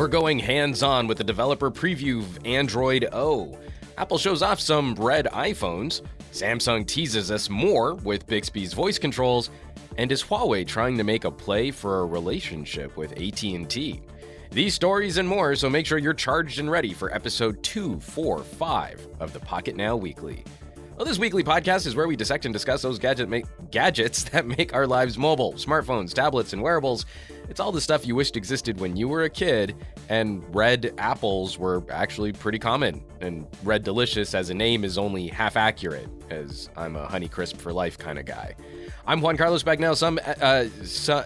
We're going hands-on with the developer preview of Android O. Apple shows off some red iPhones. Samsung teases us more with Bixby's voice controls. And is Huawei trying to make a play for a relationship with AT&T? These stories and more, so make sure you're charged and ready for episode 245 of the Pocketnow Weekly. Well, this weekly podcast is where we dissect and discuss those gadgets that make our lives mobile. Smartphones, tablets, and wearables. It's all the stuff you wished existed when you were a kid, and red apples were actually pretty common. And Red Delicious as a name is only half accurate, as I'm a Honeycrisp for life kind of guy. I'm Juan Carlos Bagnell,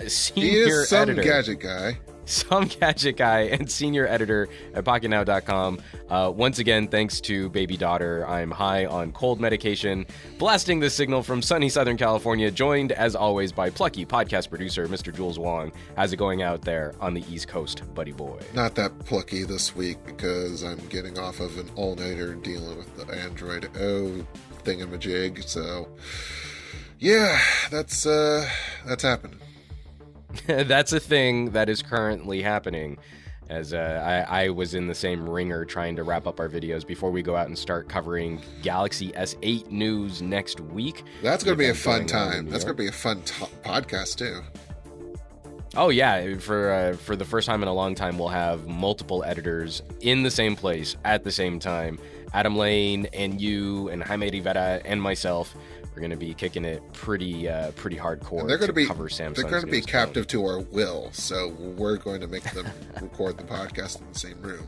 senior editor. Gadget guy. Some gadget guy and senior editor at Pocketnow.com. Once again, thanks to baby daughter, I'm high on cold medication, blasting this signal from sunny Southern California, joined as always by plucky podcast producer, Mr. Jules Wong. How's it going out there on the East Coast, buddy boy? Not that plucky this week because I'm getting off of an all-nighter dealing with the Android O thingamajig. So, yeah, that's happening. That's a thing that is currently happening, as I was in the same ringer trying to wrap up our videos before we go out and start covering Galaxy S8 news next week. That's going to be a fun time. That's going to be a fun podcast, too. Oh, yeah. For the first time in a long time, we'll have multiple editors in the same place at the same time. Adam Lane and you and Jaime Rivera and myself. We're going to be kicking it pretty hardcore. And they're going to be cover Samsung's They're going to be news captive to our will, so we're going to make them record the podcast in the same room.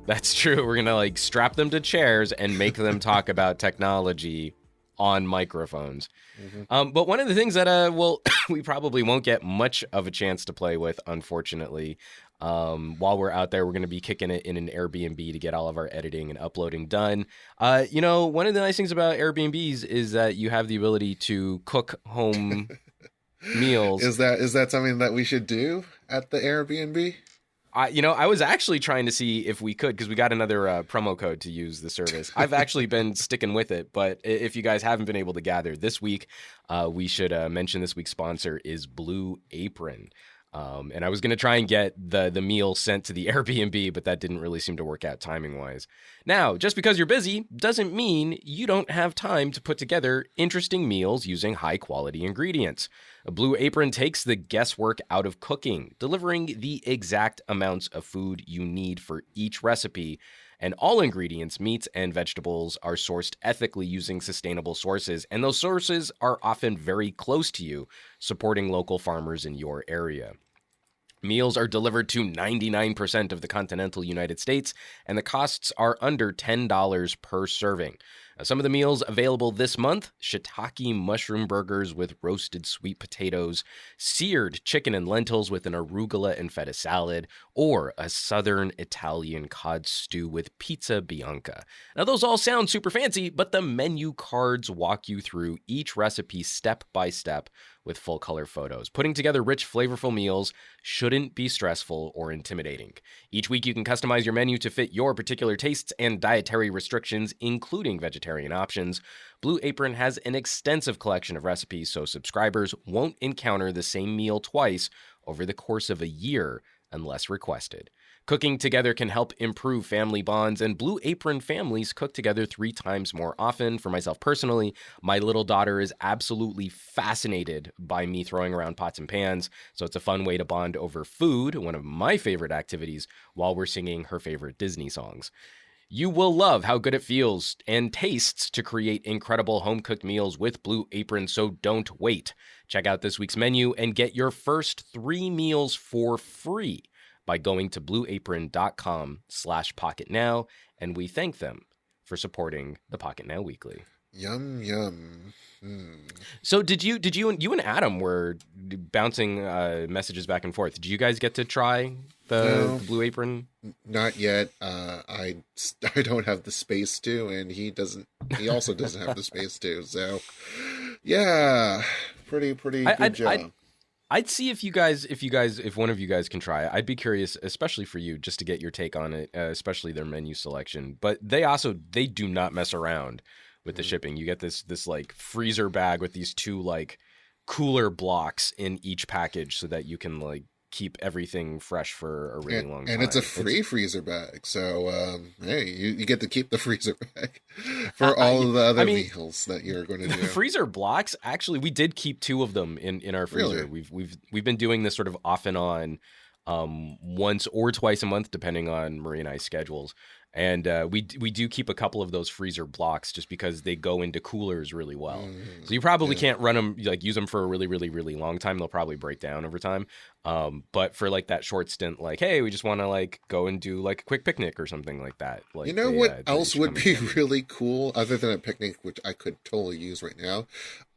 That's true. We're going to strap them to chairs and make them talk about technology on microphones. Mm-hmm. But one of the things that we probably won't get much of a chance to play with, unfortunately. While we're out there, we're going to be kicking it in an Airbnb to get all of our editing and uploading done. One of the nice things about Airbnbs is that you have the ability to cook home meals. Is that something that we should do at the Airbnb? I was actually trying to see if we could, because we got another promo code to use the service. I've actually been sticking with it, but if you guys haven't been able to gather this week, we should mention this week's sponsor is Blue Apron. And I was going to try and get the meal sent to the Airbnb, but that didn't really seem to work out timing-wise. Now, just because you're busy doesn't mean you don't have time to put together interesting meals using high-quality ingredients. A Blue Apron takes the guesswork out of cooking, delivering the exact amounts of food you need for each recipe. And all ingredients, meats and vegetables, are sourced ethically using sustainable sources, and those sources are often very close to you, supporting local farmers in your area. Meals are delivered to 99% of the continental United States, and the costs are under $10 per serving. Some of the meals available this month: shiitake mushroom burgers with roasted sweet potatoes, seared chicken and lentils with an arugula and feta salad, or a southern Italian cod stew with pizza bianca. Now, those all sound super fancy, but the menu cards walk you through each recipe step by step with full color photos. Putting together rich, flavorful meals shouldn't be stressful or intimidating. Each week you can customize your menu to fit your particular tastes and dietary restrictions, including vegetarian options. Blue Apron has an extensive collection of recipes, so subscribers won't encounter the same meal twice over the course of a year unless requested. Cooking together can help improve family bonds, and Blue Apron families cook together 3 times more often. For myself personally, my little daughter is absolutely fascinated by me throwing around pots and pans, so it's a fun way to bond over food, one of my favorite activities, while we're singing her favorite Disney songs. You will love how good it feels and tastes to create incredible home-cooked meals with Blue Apron, so don't wait. Check out this week's menu and get your first 3 meals for free by going to blueapron.com/pocketnow, and we thank them for supporting the Pocketnow Weekly. Yum, yum. So did you and Adam were bouncing messages back and forth. Did you guys get to try the Blue Apron? Not yet. I don't have the space to, and he also doesn't have the space to. So yeah, pretty good job. I'd see if one of you guys can try it. I'd be curious, especially for you, just to get your take on it, especially their menu selection. But they do not mess around with the shipping. You get this like freezer bag with these 2 like cooler blocks in each package so that you can like keep everything fresh for a really long time. And it's a free freezer bag, so hey, you get to keep the freezer bag for all of the other meals that you're going to do. Freezer blocks, actually, we did keep 2 of them in our freezer. Really? We've been doing this sort of off and on, once or twice a month, depending on Marie and I's schedules. And we do keep a couple of those freezer blocks just because they go into coolers really well. So you probably can't run them, like use them for a really, really, really long time. They'll probably break down over time. But for like that short stint, like, hey, we just want to like go and do like a quick picnic or something like that. Like, you know what else would be really cool other than a picnic, which I could totally use right now?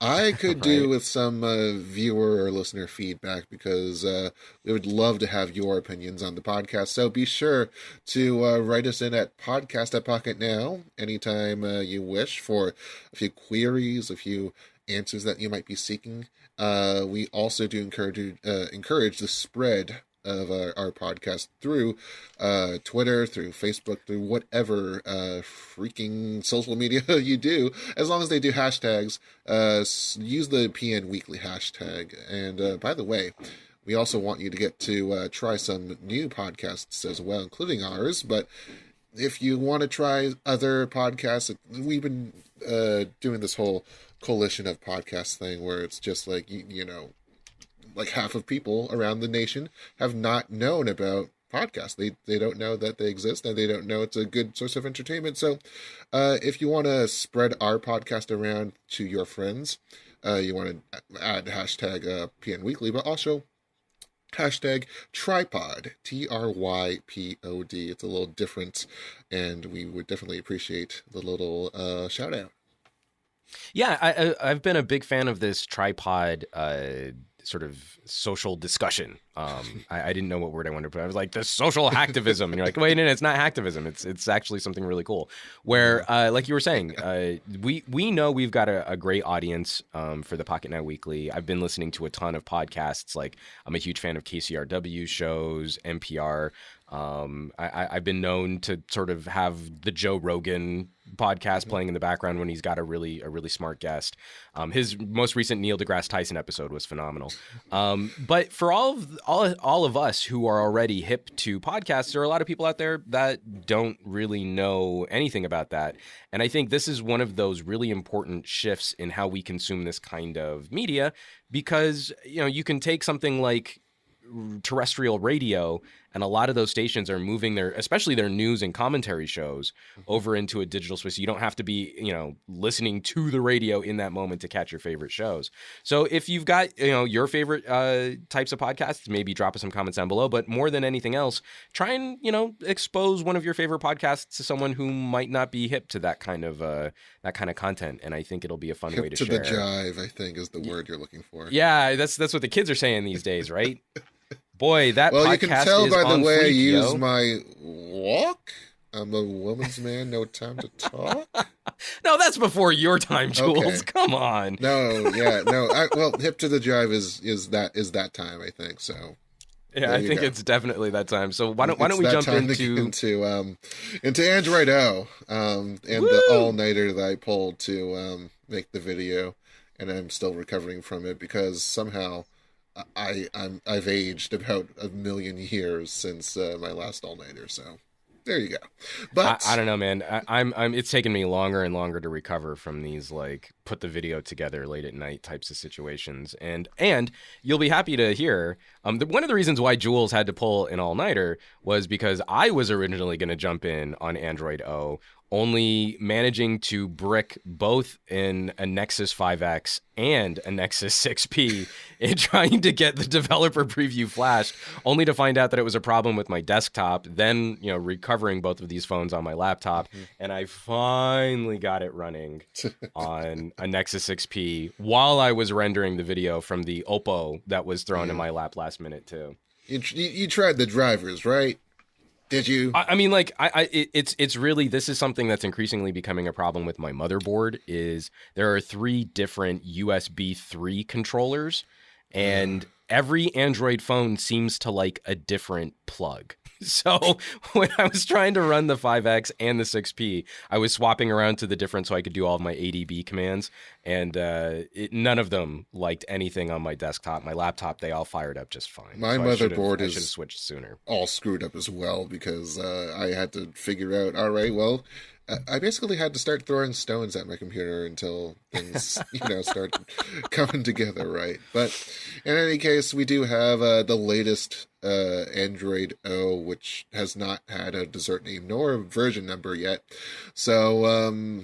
I could do with some viewer or listener feedback, because we would love to have your opinions on the podcast. So be sure to write us in at podcast@Pocketnow anytime you wish for a few queries, a few answers that you might be seeking. We also do encourage the spread of our podcast through Twitter, through Facebook, through whatever freaking social media you do, as long as they do hashtags. Use the PN Weekly hashtag. And by the way, we also want you to get to try some new podcasts as well, including ours. But if you want to try other podcasts, we've been doing this whole coalition of podcasts thing where it's just like, you know, like half of people around the nation have not known about podcasts. They don't know that they exist, and they don't know it's a good source of entertainment. So if you want to spread our podcast around to your friends, you want to add hashtag PN Weekly, but also hashtag tripod, TRYPOD. It's a little different, and we would definitely appreciate the little shout out. Yeah, I've been a big fan of this tripod sort of social discussion. I didn't know what word I wanted to put. I was like, the social hacktivism. And you're like, wait, no, it's not hacktivism. It's actually something really cool. Where, like you were saying, we know we've got a great audience for the Pocketnow Weekly. I've been listening to a ton of podcasts. Like, I'm a huge fan of KCRW shows, NPR. I've been known to sort of have the Joe Rogan podcast playing in the background when he's got a really smart guest. His most recent Neil deGrasse Tyson episode was phenomenal. But for all of us who are already hip to podcasts, there are a lot of people out there that don't really know anything about that. And I think this is one of those really important shifts in how we consume this kind of media, because, you know, you can take something like terrestrial radio, and a lot of those stations are moving especially their news and commentary shows over into a digital space. You don't have to be, you know, listening to the radio in that moment to catch your favorite shows. So if you've got, you know, your favorite types of podcasts, maybe drop us some comments down below. But more than anything else, try and, you know, expose one of your favorite podcasts to someone who might not be hip to that kind of content. And I think it'll be a fun way to share. Hip to the jive, I think, is the word you're looking for. Yeah, that's what the kids are saying these days, right? Boy, that well, podcast you can tell is by the way fleek, I use yo. my walk. I'm a woman's man, no time to talk. No, that's before your time, Jules. Okay. Come on. No. Well, hip to the jive is that time, I think. So yeah, I think it's definitely that time. So why don't we jump into Android O, and the all-nighter that I pulled to make the video, and I'm still recovering from it because somehow I've aged about 1 million years since my last all-nighter. So there you go. But I don't know, man. I'm it's taken me longer and longer to recover from these, like, put the video together late at night types of situations. And you'll be happy to hear one of the reasons why Jules had to pull an all-nighter was because I was originally going to jump in on Android O, only managing to brick both in a Nexus 5X and a Nexus 6P in trying to get the developer preview flashed, only to find out that it was a problem with my desktop, then, you know, recovering both of these phones on my laptop, and I finally got it running on a Nexus 6P while I was rendering the video from the Oppo that was thrown in my lap last minute too. You tried the drivers, right? Did you? I mean, like, it's really, this is something that's increasingly becoming a problem with my motherboard. Is there are 3 different USB 3 controllers, and every Android phone seems to like a different plug. So when I was trying to run the 5X and the 6P, I was swapping around to the different so I could do all of my ADB commands, and none of them liked anything on my desktop. My laptop, they all fired up just fine. My So motherboard I should have is switched sooner. all screwed up as well because I had to figure out, all right, well, I basically had to start throwing stones at my computer until things, start coming together, right? But in any case, we do have the latest Android O, which has not had a dessert name nor a version number yet. So,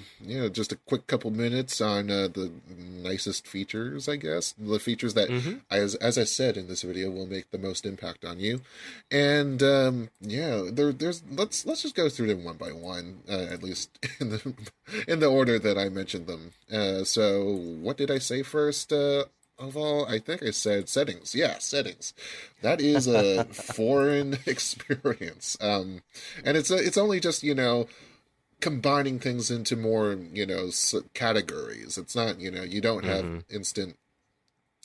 just a quick couple minutes on the nicest features, I guess. The features that, Mm-hmm. as I said in this video, will make the most impact on you. And there's let's just go through them one by one, at least in the order that I mentioned them. So what did I say first? Of all, I think I said settings. Yeah, settings. That is a foreign experience. And it's only just combining things into more categories. It's not you don't have Mm-hmm. instant.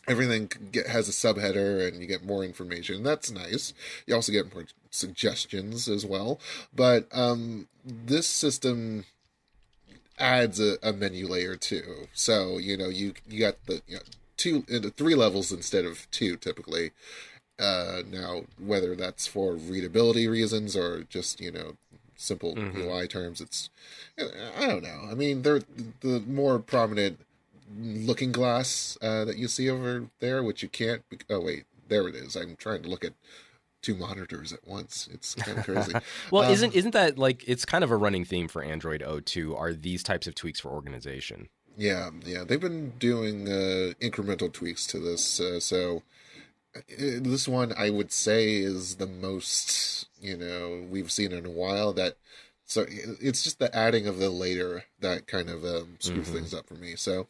Everything has a subheader and you get more information. That's nice. You also get more suggestions as well. But this system adds a menu layer too. So, you got the three levels instead of two typically. Now, whether that's for readability reasons or just, simple Mm-hmm. UI terms, I don't know. I mean, they're the more prominent looking glass that you see over there, which you can't. Oh wait, there it is. I'm trying to look at two monitors at once. It's kind of crazy. Well, isn't that like it's kind of a running theme for Android O2? Are these types of tweaks for organization? Yeah. They've been doing incremental tweaks to this. So this one, I would say, is the most we've seen in a while. So it's just the adding of the later that kind of screws Mm-hmm. things up for me. So,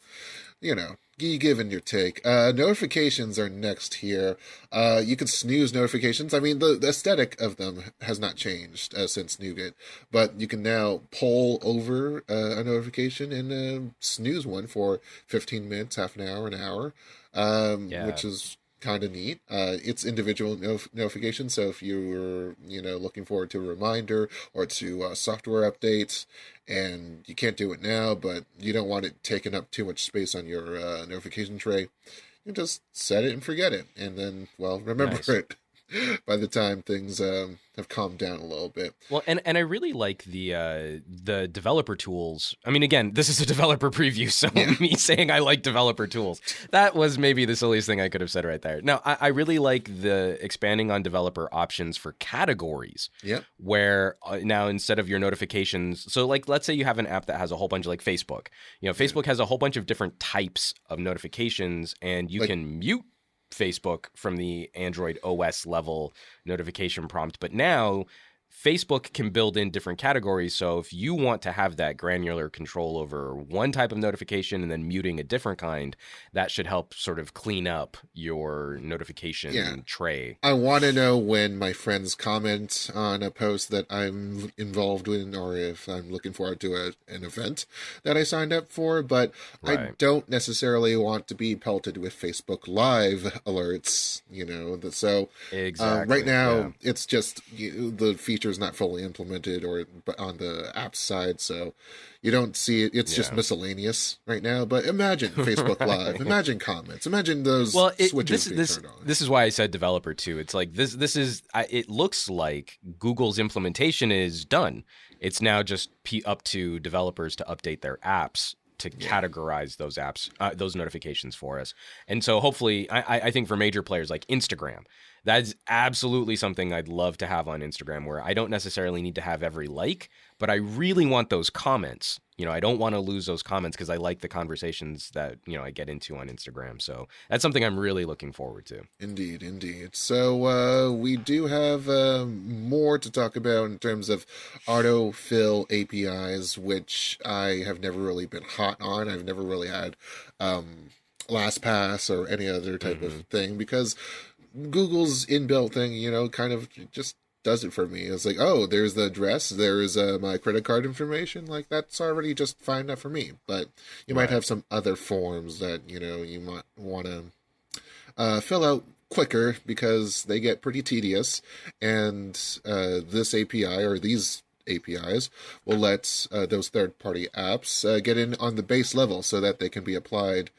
you give and your take. Notifications are next here. You can snooze notifications. I mean, the aesthetic of them has not changed since Nougat, but you can now poll over a notification and snooze one for 15 minutes, half an hour, Yeah. which is kind of neat. It's individual notification, so if you were looking forward to a reminder or to software updates and you can't do it now, but you don't want it taking up too much space on your notification tray, you just set it and forget it, and then remember Nice. it by the time things have calmed down a little bit. Well, and I really like the developer tools. I mean, again, this is a developer preview, so Yeah. me saying I like developer tools, that was maybe the silliest thing I could have said right there. No, I really like the expanding on developer options for categories. Yep. Where now instead of your notifications, so like let's say you have an app that has a whole bunch of like Facebook. Facebook has a whole bunch of different types of notifications, and you can mute Facebook from the Android OS level notification prompt. But now Facebook can build in different categories. So if you want to have that granular control over one type of notification and then muting a different kind, that should help sort of clean up your notification tray. I want to know when my friends comment on a post that I'm involved in, or if I'm looking forward to an event that I signed up for, but I Right. don't necessarily want to be pelted with Facebook Live alerts, so Exactly. right now yeah. it's just the feature is not fully implemented or on the app side, so you don't see it. It's just Yeah. miscellaneous right now. But imagine Facebook Live, Right. imagine comments, imagine those switches being turned on. This is why I said developer too. It's like this is it looks like Google's implementation is done. It's now just up to developers to update their apps to categorize those apps, those notifications for us. And so hopefully, I think for major players like Instagram, that's absolutely something I'd love to have on Instagram, where I don't necessarily need to have every like, but I really want those comments. I don't want to lose those comments because I like the conversations that, I get into on Instagram. So that's something I'm really looking forward to. Indeed. So we do have more to talk about in terms of autofill APIs, which I have never really been hot on. I've never really had LastPass or any other type of thing, because Google's inbuilt thing, kind of just does it for me. It's like, oh, there's the address, there's my credit card information. Like, that's already just fine enough for me. But you might have some other forms that, you might want to fill out quicker because they get pretty tedious, and this API or these APIs will let those third-party apps get in on the base level so that they can be applied.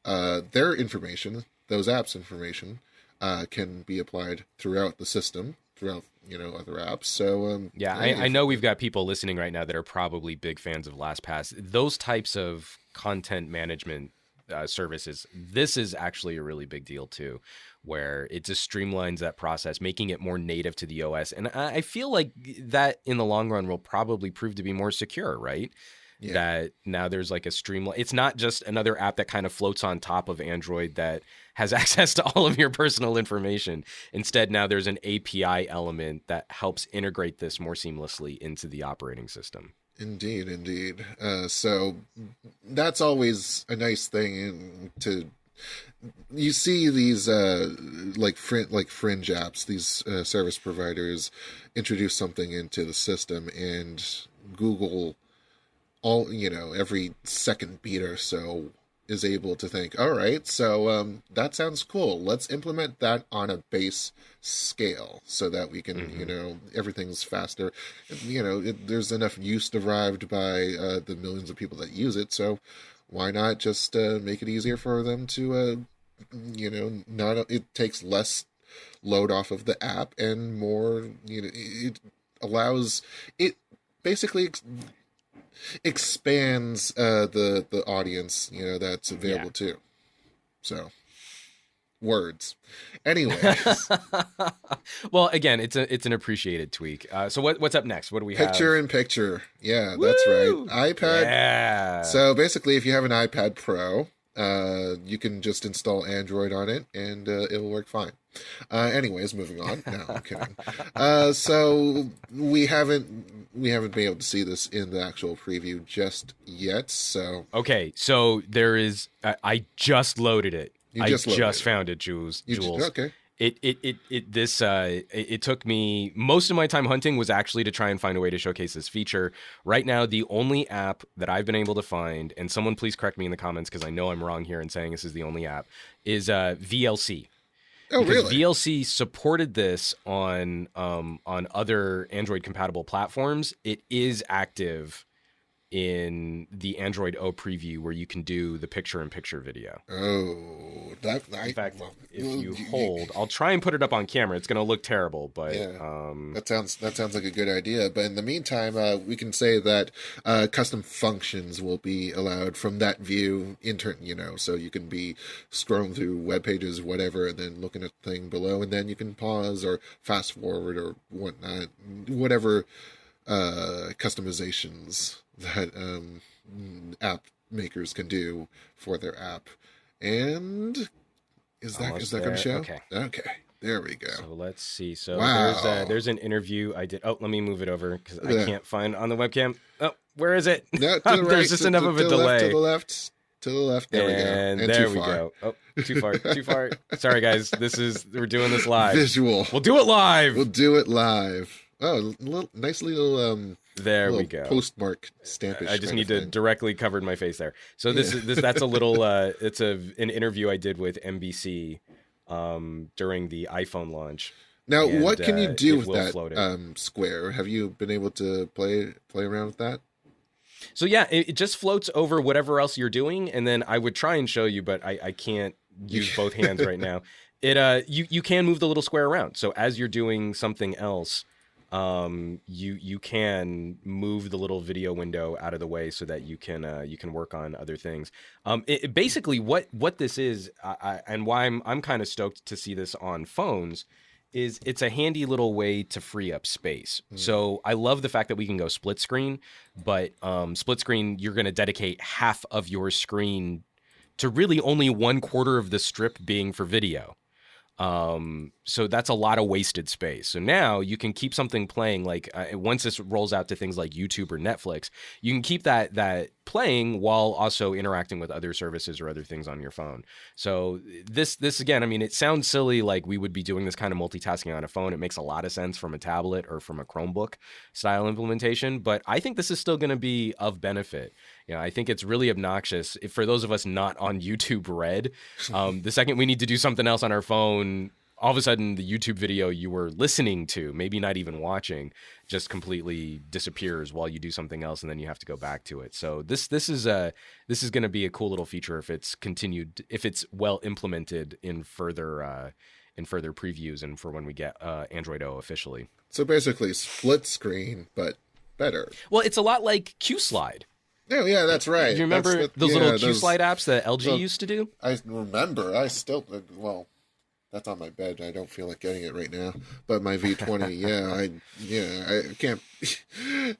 Their information, those apps' information, can be applied throughout the system, throughout other apps. So yeah, I know we've got people listening right now that are probably big fans of LastPass. Those types of content management services, this is actually a really big deal too, where it just streamlines that process, making it more native to the OS. And I feel like that in the long run will probably prove to be more secure, right? Yeah. That now there's like a streamline. It's not just another app that kind of floats on top of Android that has access to all of your personal information. Instead, now there's an API element that helps integrate this more seamlessly into the operating system. Indeed, indeed. So that's always a nice thing to. You see these like fringe apps, these service providers introduce something into the system, and Google, every second beat or so is able to think, all right, so that sounds cool. Let's implement that on a base scale so that we can, everything's faster. There's enough use derived by the millions of people that use it. So why not just make it easier for them to, it takes less load off of the app and more, it allows, it basically expands the audience that's available too. So words anyways. Well, again, it's an appreciated tweak. So what's up next? What do we have? Picture in picture. Yeah, Woo! That's right. iPad. Yeah. So basically, if you have an iPad Pro, you can just install Android on it and it will work fine. Anyways, moving on. No, I'm kidding. So we haven't been able to see this in the actual preview just yet. So okay, so there is. I just loaded it. I just found it, Jules. Okay. It took me most of my time hunting was actually to try and find a way to showcase this feature. Right now, the only app that I've been able to find, and someone please correct me in the comments because I know I'm wrong here in saying this is the only app, is VLC. Oh, because really? VLC supported this on other Android compatible platforms. It is active in the Android O preview where you can do the picture-in-picture video. Oh, in fact, if you hold, I'll try and put it up on camera. It's going to look terrible, but yeah, that sounds like a good idea. But in the meantime, we can say that custom functions will be allowed from that view. So you can be scrolling through web pages, whatever, and then looking at the thing below, and then you can pause or fast forward or whatnot, whatever customizations that app makers can do for their app. And is that going to show? Okay, there we go. So let's see. So wow. there's an interview I did. Oh, let me move it over because I can't find on the webcam. Oh, where is it? No, to the right. There's just enough of a delay. To the left. There we go. And there we go. Oh, too far. Sorry, guys. We're doing this live. Visual. We'll do it live. Oh, nice little there little we go. Postmark stampish. I just need to directly cover my face there. So that's a little it's an interview I did with NBC during the iPhone launch. Now, what can you do with that square? Have you been able to play around with that? So yeah, it just floats over whatever else you're doing, and then I would try and show you, but I can't use both hands right now. You can move the little square around. So as you're doing something else, you can move the little video window out of the way so that you can work on other things. Basically what this is, and why I'm kind of stoked to see this on phones, is it's a handy little way to free up space. So I love the fact that we can go split screen, but split screen, you're going to dedicate half of your screen to really only 1/4 of the strip being for video. So that's a lot of wasted space. So now you can keep something playing, like once this rolls out to things like YouTube or Netflix, you can keep that playing while also interacting with other services or other things on your phone. So this again, I mean, it sounds silly, like we would be doing this kind of multitasking on a phone. It makes a lot of sense from a tablet or from a Chromebook style implementation, but I think this is still going to be of benefit. I think it's really obnoxious for those of us not on YouTube Red. The second we need to do something else on our phone, all of a sudden the YouTube video you were listening to, maybe not even watching, just completely disappears while you do something else, and then you have to go back to it. So this is going to be a cool little feature if it's well implemented in further previews and for when we get Android O officially. So basically, split screen, but better. Well, it's a lot like QSlide. Oh, yeah, that's right. Do you remember those little QSlide apps that LG used to do? I remember. I still, well, that's on my bed. I don't feel like getting it right now. But my V20, I can't.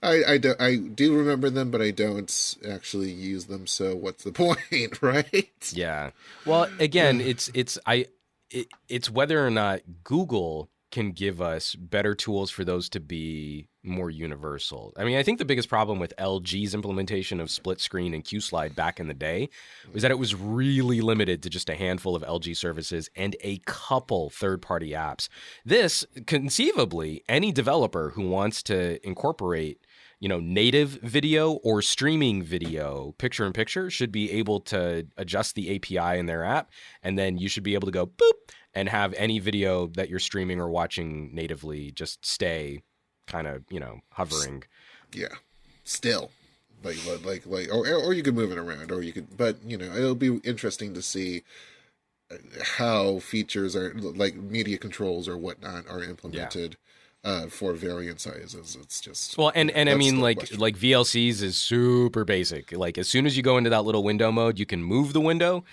I do remember them, but I don't actually use them. So what's the point, right? Yeah. Well, again, it's whether or not Google can give us better tools for those to be more universal. I mean, I think the biggest problem with LG's implementation of split screen and QSlide back in the day was that it was really limited to just a handful of LG services and a couple third-party apps. This, conceivably, any developer who wants to incorporate native video or streaming video, picture-in-picture, should be able to adjust the API in their app, and then you should be able to go boop and have any video that you're streaming or watching natively just stay kind of, hovering. Yeah, still. Or you could move it around, or you could, but, it'll be interesting to see how features are, like media controls or whatnot, are implemented. For variant sizes. It's just and I mean like VLCs is super basic. Like as soon as you go into that little window mode, you can move the window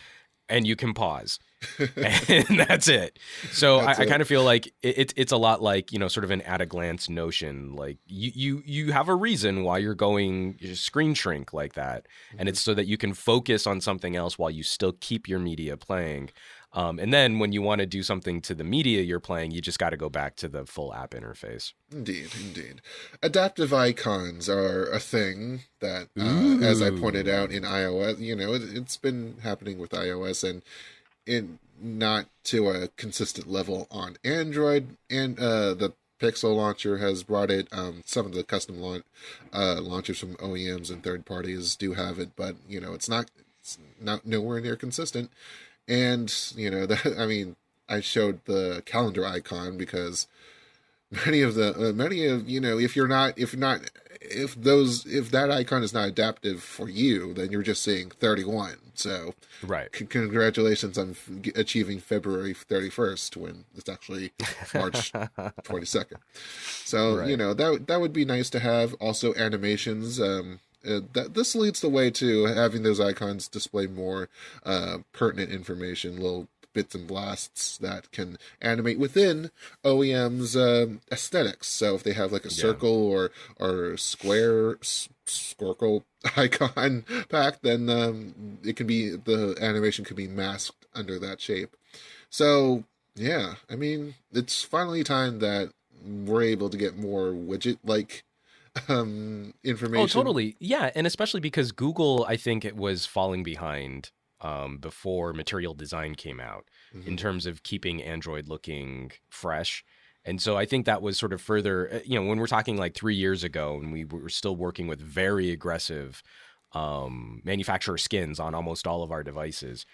and you can pause. And that's it. So I kind of feel like it's a lot like, sort of an at a glance notion. Like you have a reason why you're going screen shrink like that. Mm-hmm. And it's so that you can focus on something else while you still keep your media playing. And then when you want to do something to the media you're playing, you just got to go back to the full app interface. Indeed. Adaptive icons are a thing that, as I pointed out in iOS, it's been happening with iOS and not to a consistent level on Android. And the Pixel launcher has brought it. Some of the custom launchers from OEMs and third parties do have it, but it's not nowhere near consistent. And I showed the calendar icon because if that icon is not adaptive for you, then you're just seeing 31. So right. Congratulations on achieving February 31st when it's actually March 22nd. So right. That would be nice to have. Also animations. This leads the way to having those icons display more pertinent information, little bits and blasts that can animate within OEM's aesthetics. So if they have like a circle or square squircle icon pack, then the animation could be masked under that shape. So yeah, I mean, it's finally time that we're able to get more widget-like information. Oh, totally. Yeah, and especially because Google, I think it was falling behind before Material Design came out in terms of keeping Android looking fresh. And so I think that was sort of further, when we're talking like 3 years ago and we were still working with very aggressive manufacturer skins on almost all of our devices.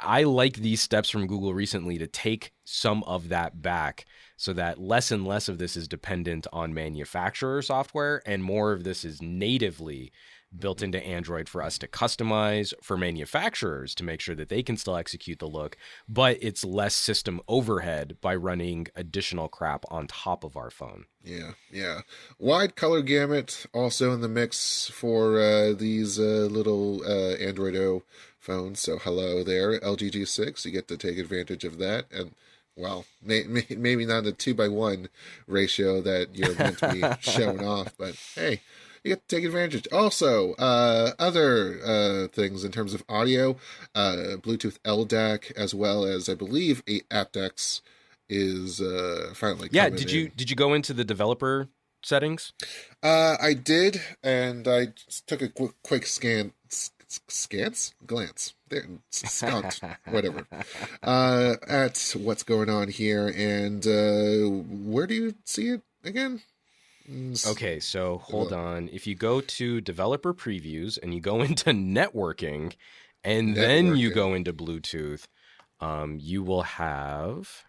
I like these steps from Google recently to take some of that back so that less and less of this is dependent on manufacturer software and more of this is natively built into Android for us to customize, for manufacturers to make sure that they can still execute the look, but it's less system overhead by running additional crap on top of our phone. Yeah. Wide color gamut also in the mix for these little Android O phones. So hello there, LG G6. You get to take advantage of that. And well, maybe not a 2:1 ratio that you're meant to be showing off, but hey, you get to take advantage. Also, other things in terms of audio, Bluetooth LDAC, as well as I believe aptX is finally coming in. Did you go into the developer settings? I did, and I just took a quick glance there, scout, whatever, at what's going on here, and where do you see it again? Okay, so hold on. If you go to developer previews and you go into networking, and then you go into Bluetooth, you will have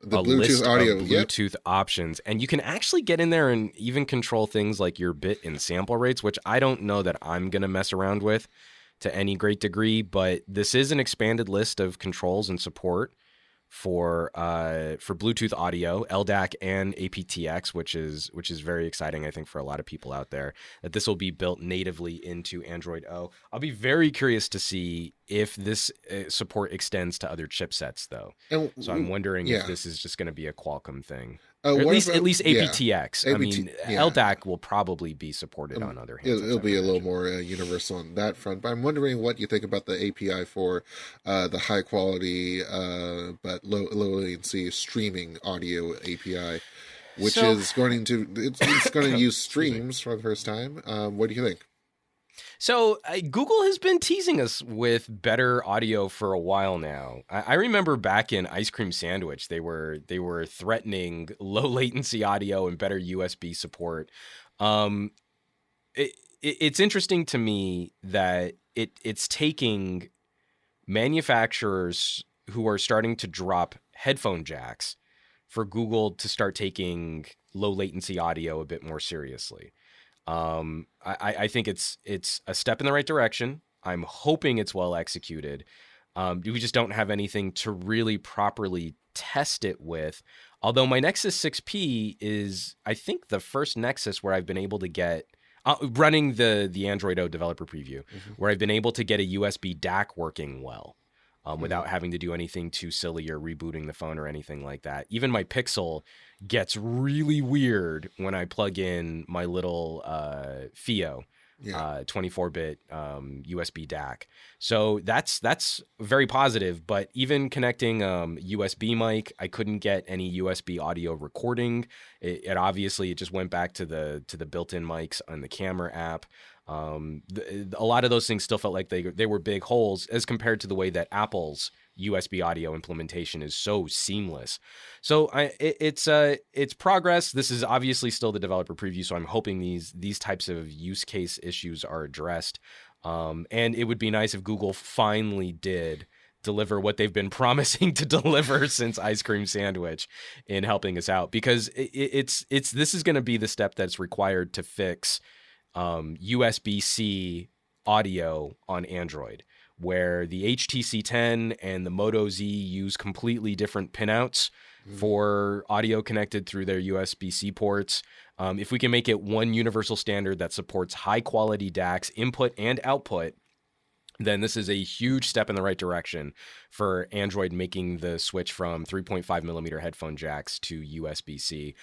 The a Bluetooth list of audio. Yep. Bluetooth options, and you can actually get in there and even control things like your bit and sample rates, which I don't know that I'm going to mess around with to any great degree, but this is an expanded list of controls and support for Bluetooth audio, LDAC and aptX, which is very exciting, I think, for a lot of people out there, that this will be built natively into Android O. I'll be very curious to see if this support extends to other chipsets, though. And So I'm wondering if yeah. this is just going to be a Qualcomm thing. Or What at about least yeah, aptX. I ABT? mean, Yeah. LDAC will probably be supported on other handsets, It'll I would be a little imagine. more universal on that front. But I'm wondering what you think about the API for the high quality but low latency streaming audio API, which So, is going to it's going to use excuse me. streams for the first time. What do you think? So Google has been teasing us with better audio for a while now. I remember back in Ice Cream Sandwich, they were threatening low latency audio and better USB support. Um, it's interesting to me that it's taking manufacturers who are starting to drop headphone jacks for Google to start taking low latency audio a bit more seriously. I think it's a step in the right direction. I'm hoping it's well executed. We just don't have anything to really properly test it with. Although my Nexus 6P is, I think, the first Nexus where I've been able to get running the Android O developer preview, Hmm. where I've been able to get a USB DAC working well. Hmm. Without having to do anything too silly or rebooting the phone or anything like that. Even my Pixel gets really weird when I plug in my little FIO Yeah. 24-bit USB DAC. So that's very positive. But even connecting USB mic, I couldn't get any USB audio recording. It obviously it just went back to the built-in mics on the camera app. A lot of those things still felt like they were big holes as compared to the way that Apple's USB audio implementation is so seamless. So it's progress. This is obviously still the developer preview, so I'm hoping these types of use case issues are addressed. And it would be nice if Google finally did deliver what they've been promising to deliver since Ice Cream Sandwich in helping us out, because it's this is going to be the step that's required to fix USB-C audio on Android, where the HTC 10 and the Moto Z use completely different pinouts Hmm. for audio connected through their USB-C ports. If we can make it one universal standard that supports high quality DACs input and output, then this is a huge step in the right direction for Android making the switch from 3.5 millimeter headphone jacks to USB-C.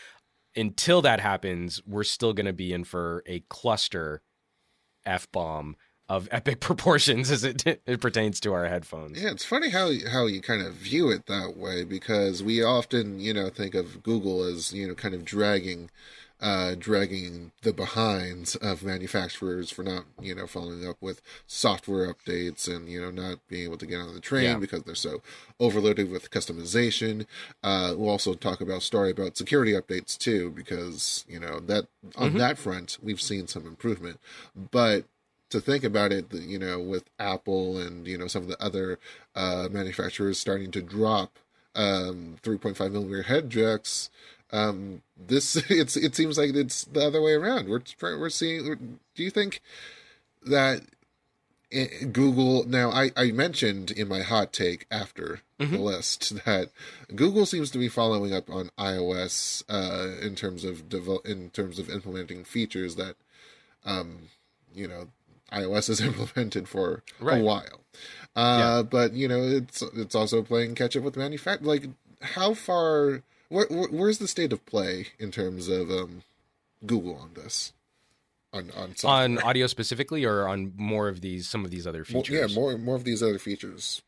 Until that happens, we're still going to be in for a cluster F bomb of epic proportions as it pertains to our headphones. Yeah, it's funny how you kind of view it that way because we often, think of Google as, kind of dragging the behinds of manufacturers for not, following up with software updates and, not being able to get on the train Yeah. because they're so overloaded with customization. We'll also talk about story about security updates too, because, that on Mm-hmm. that front, we've seen some improvement. But to think about it, with Apple and some of the other manufacturers starting to drop 3.5 millimeter head jacks, this it seems like it's the other way around. We're seeing. Do you think that Google? Now, I mentioned in my hot take after the Mm-hmm. list that Google seems to be following up on iOS in terms of implementing features that um, you know iOS has implemented for a Right. while. Yeah. But it's also playing catch up with Like, how far? Where's the state of play in terms of Google on this on On software? audio specifically, or on some of these other Yeah, features? more of these other features.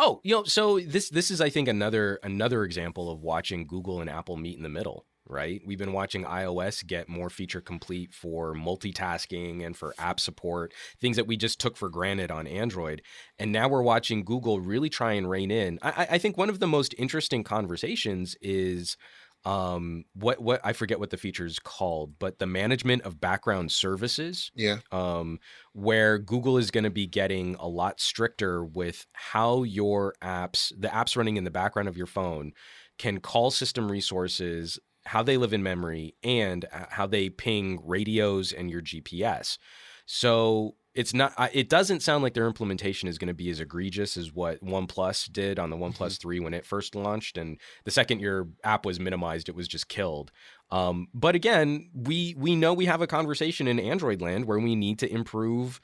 Oh, so this is, I think, another example of watching Google and Apple meet in the middle, right? We've been watching iOS get more feature complete for multitasking and for app support, things that we just took for granted on Android. And now we're watching Google really try and rein in. I think one of the most interesting conversations is what I forget what the feature is called, but the management of background services, Yeah. um, where Google is going to be getting a lot stricter with how your apps, the apps running in the background of your phone, can call system resources, how they live in memory, and how they ping radios and your GPS. So it's not. It doesn't sound like their implementation is going to be as egregious as what OnePlus did on the Hmm. OnePlus 3 when it first launched, and the second your app was minimized, it was just killed. But again, we know we have a conversation in Android land where we need to improve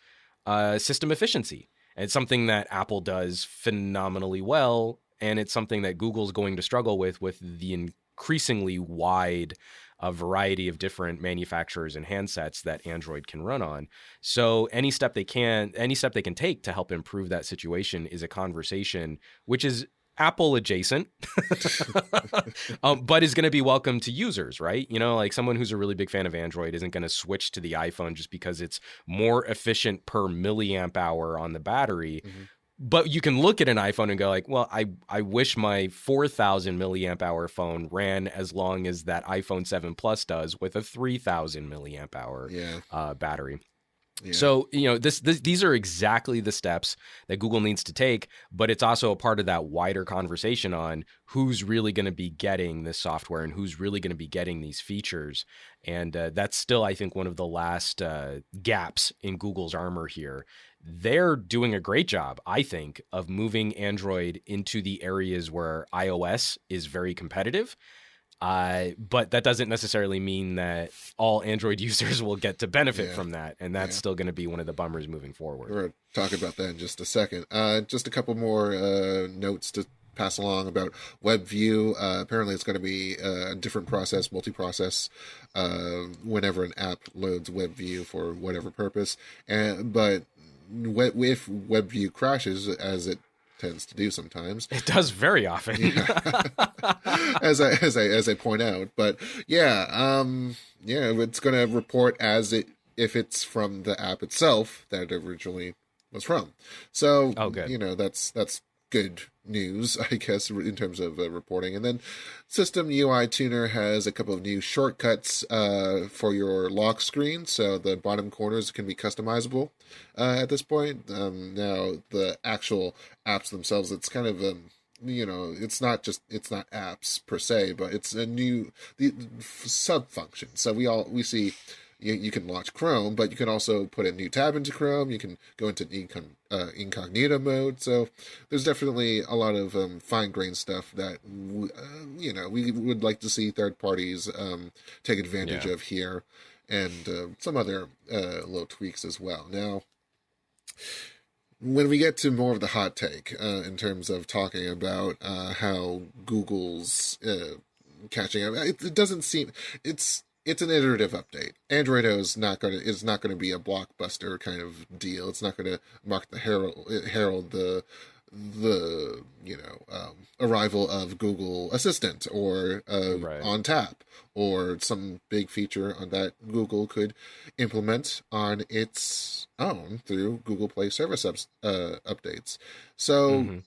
system efficiency. And it's something that Apple does phenomenally well, and it's something that Google's going to struggle with the increasingly wide variety of different manufacturers and handsets that Android can run on. So any step they can take to help improve that situation is a conversation which is Apple adjacent, but is going to be welcome to users, right? You know, like someone who's a really big fan of Android isn't going to switch to the iPhone just because it's more efficient per milliamp hour on the battery. Hmm. But you can look at an iPhone and go like, well, I wish my 4,000 milliamp hour phone ran as long as that iPhone 7 Plus does with a 3,000 milliamp hour Yeah. battery. Yeah. So, you know, these are exactly the steps that Google needs to take, but it's also a part of that wider conversation on who's really going to be getting this software and who's really going to be getting these features. And that's still, I think, one of the last gaps in Google's armor here. They're doing a great job, I think, of moving Android into the areas where iOS is very competitive, but that doesn't necessarily mean that all Android users will get to benefit Yeah. from that. And that's Yeah. still going to be one of the bummers moving forward. We're going to talk about that in just a second. Just a couple more notes to pass along about WebView. Apparently, it's going to be a different process, multi-process, whenever an app loads WebView for whatever purpose. But if WebView crashes, as it tends to do sometimes, It does very often. yeah, as I point out, but yeah, yeah, it's going to report as it if it's from the app itself that it originally was from. So Oh, good. that's good news, I guess, in terms of reporting. And then System UI Tuner has a couple of new shortcuts for your lock screen, so the bottom corners can be customizable at this point. Now the actual apps themselves, it's kind of it's not apps per se, but it's a new sub function. So we see you can launch Chrome, but you can also put a new tab into Chrome. You can go into incognito mode. So there's definitely a lot of fine-grained stuff that we would like to see third parties take advantage Yeah. of here, and some other little tweaks as well. Now, when we get to more of the hot take in terms of talking about how Google's catching up, it doesn't seem it's an iterative update. Android O is not gonna be a blockbuster kind of deal. It's not gonna mark the herald the arrival of Google Assistant or Right. on tap or some big feature on that Google could implement on its own through Google Play service updates. So Hmm.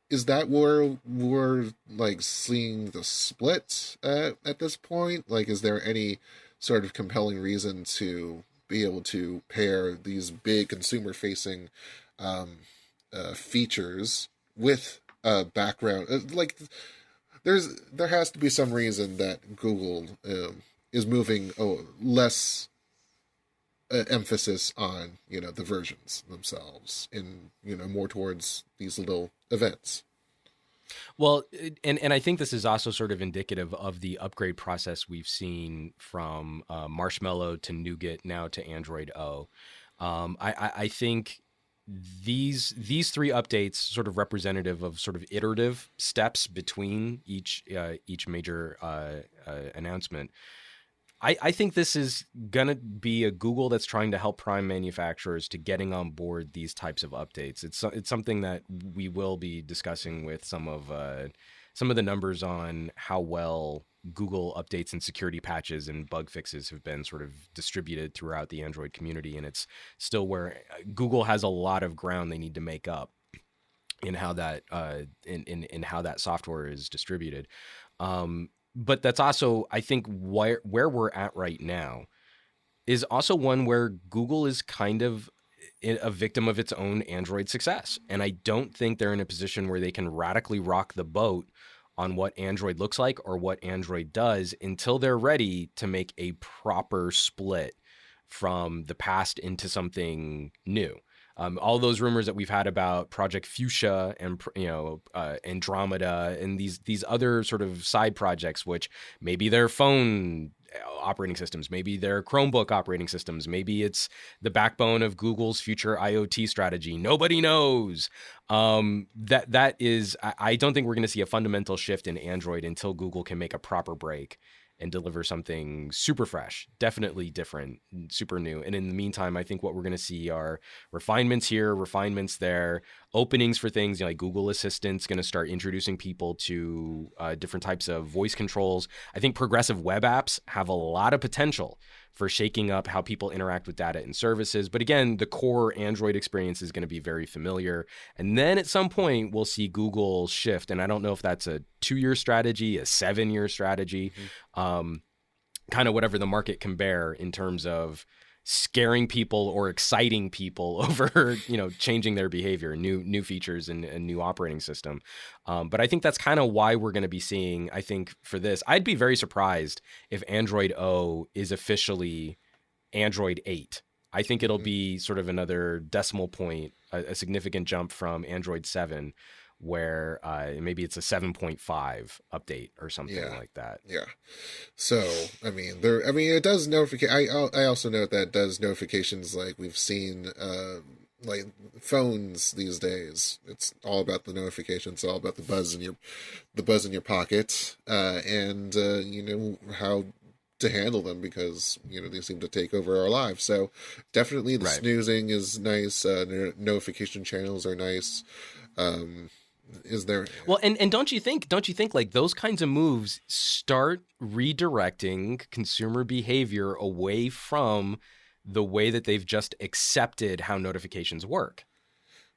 is that where we're like seeing the split at this point? Like, is there any sort of compelling reason to be able to pair these big consumer facing um, features with a background like there has to be some reason that Google is moving less emphasis on the versions themselves and more towards these little events. Well, and I think this is also sort of indicative of the upgrade process we've seen from Marshmallow to Nougat now to Android O. I think these three updates sort of representative of sort of iterative steps between each major announcement. I think this is gonna be a Google that's trying to help prime manufacturers to getting on board these types of updates. It's something that we will be discussing with some of the numbers on how well Google updates and security patches and bug fixes have been sort of distributed throughout the Android community, and it's still where Google has a lot of ground they need to make up in how that in how that software is distributed. but that's also, I think, where we're at right now is also one where Google is kind of a victim of its own Android success. And I don't think they're in a position where they can radically rock the boat on what Android looks like or what Android does until they're ready to make a proper split from the past into something new. All those rumors that we've had about Project Fuchsia and Andromeda and these other sort of side projects, which maybe they're phone operating systems, maybe they're Chromebook operating systems, maybe it's the backbone of Google's future IoT strategy. Nobody knows. That is, I don't think we're going to see a fundamental shift in Android until Google can make a proper break and deliver something super fresh, definitely different, super new. And in the meantime, I think what we're going to see are refinements here, refinements there, openings for things, like Google Assistant's going to start introducing people to different types of voice controls. I think progressive web apps have a lot of potential for shaking up how people interact with data and services. But again, the core Android experience is going to be very familiar. And then at some point, we'll see Google shift. And I don't know if that's a 2-year strategy, a 7-year strategy, kind of whatever the market can bear in terms of scaring people or exciting people over, changing their behavior, new features and a new operating system. But I think that's kind of why we're going to be seeing, I think for this, I'd be very surprised if Android O is officially Android 8. I think it'll be sort of another decimal point, a significant jump from Android 7, where maybe it's a 7.5 update or something like that. Yeah. So, it does notification. I also note that it does notifications like we've seen, like phones these days. It's all about the notifications, all about the buzz in your pocket, and how to handle them, because they seem to take over our lives. So definitely the snoozing is nice. Notification channels are nice. Is there and don't you think like those kinds of moves start redirecting consumer behavior away from the way that they've just accepted how notifications work?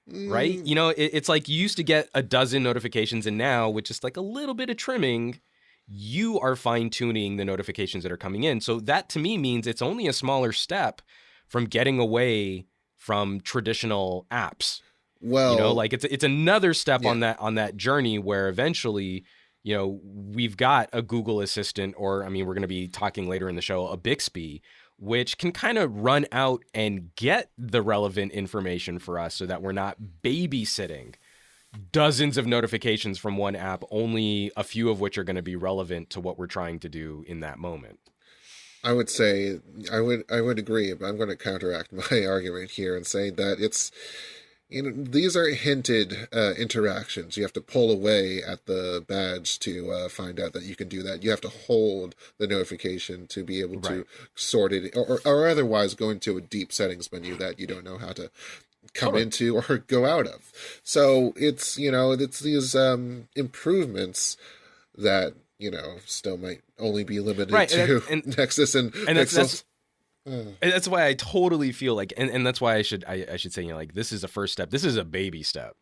Right? It's like you used to get a dozen notifications, and now with just like a little bit of trimming, you are fine-tuning the notifications that are coming in. So that to me means it's only a smaller step from getting away from traditional apps. Well, like it's another step on that journey where eventually, we've got a Google Assistant, or we're going to be talking later in the show, a Bixby, which can kind of run out and get the relevant information for us so that we're not babysitting dozens of notifications from one app, only a few of which are going to be relevant to what we're trying to do in that moment. I would say I would agree, but I'm going to counteract my argument here and say that it's these are hinted interactions. You have to pull away at the badge to find out that you can do that. You have to hold the notification to be able to sort it, or otherwise go into a deep settings menu that you don't know how to come into or go out of. So it's these improvements that still might only be limited to Nexus and Pixels. And that's why I totally feel like, and that's why I should say, like, this is a first step. This is a baby step,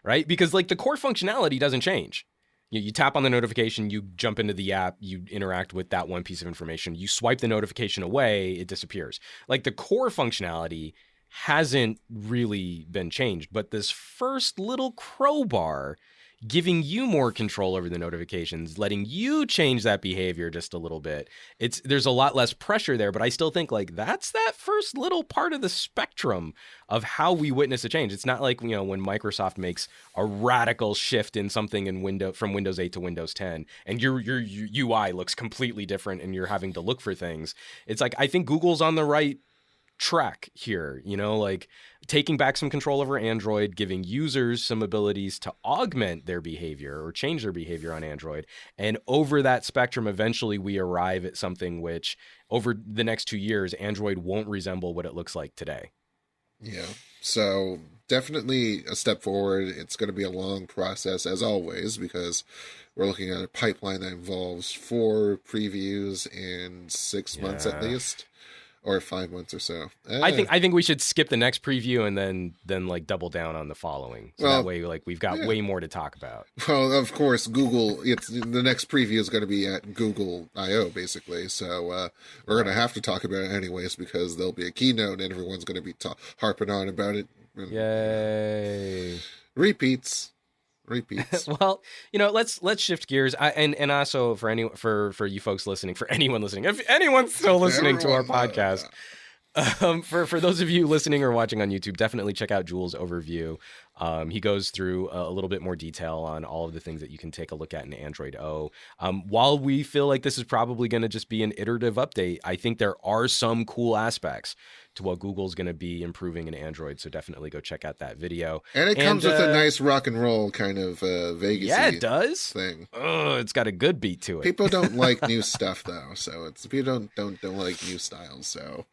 right? Because like the core functionality doesn't change. You tap on the notification, you jump into the app, you interact with that one piece of information. You swipe the notification away, it disappears. Like the core functionality hasn't really been changed, but this first little crowbar giving you more control over the notifications, letting you change that behavior just a little bit. There's a lot less pressure there, but I still think like that's that first little part of the spectrum of how we witness a change. It's not like, when Microsoft makes a radical shift in something in from Windows 8 to Windows 10 and your UI looks completely different and you're having to look for things. It's like, I think Google's on the right track here, like taking back some control over Android, giving users some abilities to augment their behavior or change their behavior on Android. And over that spectrum, eventually we arrive at something which over the next 2 years, Android won't resemble what it looks like today. Yeah. So definitely a step forward. It's going to be a long process as always, because we're looking at a pipeline that involves 4 previews in 6 months at least. or 5 months or so. I think we should skip the next preview and then like double down on the following. So that way, like we've got way more to talk about. Well, of course, Google. It's the next preview is going to be at Google I/O basically. So we're going to have to talk about it anyways because there'll be a keynote and everyone's going to be harping on about it. Yay! Repeats. Well, let's shift gears. And also for you folks listening, for anyone listening, if anyone's still listening to our podcast, for those of you listening or watching on YouTube, definitely check out Jules' overview. He goes through a little bit more detail on all of the things that you can take a look at in Android O. While we feel like this is probably going to just be an iterative update, I think there are some cool aspects to what Google's going to be improving in Android. So definitely go check out that video. And it comes with a nice rock and roll kind of Vegas-y it does thing. Oh, it's got a good beat to it. People don't like new stuff though, so people don't like new styles. So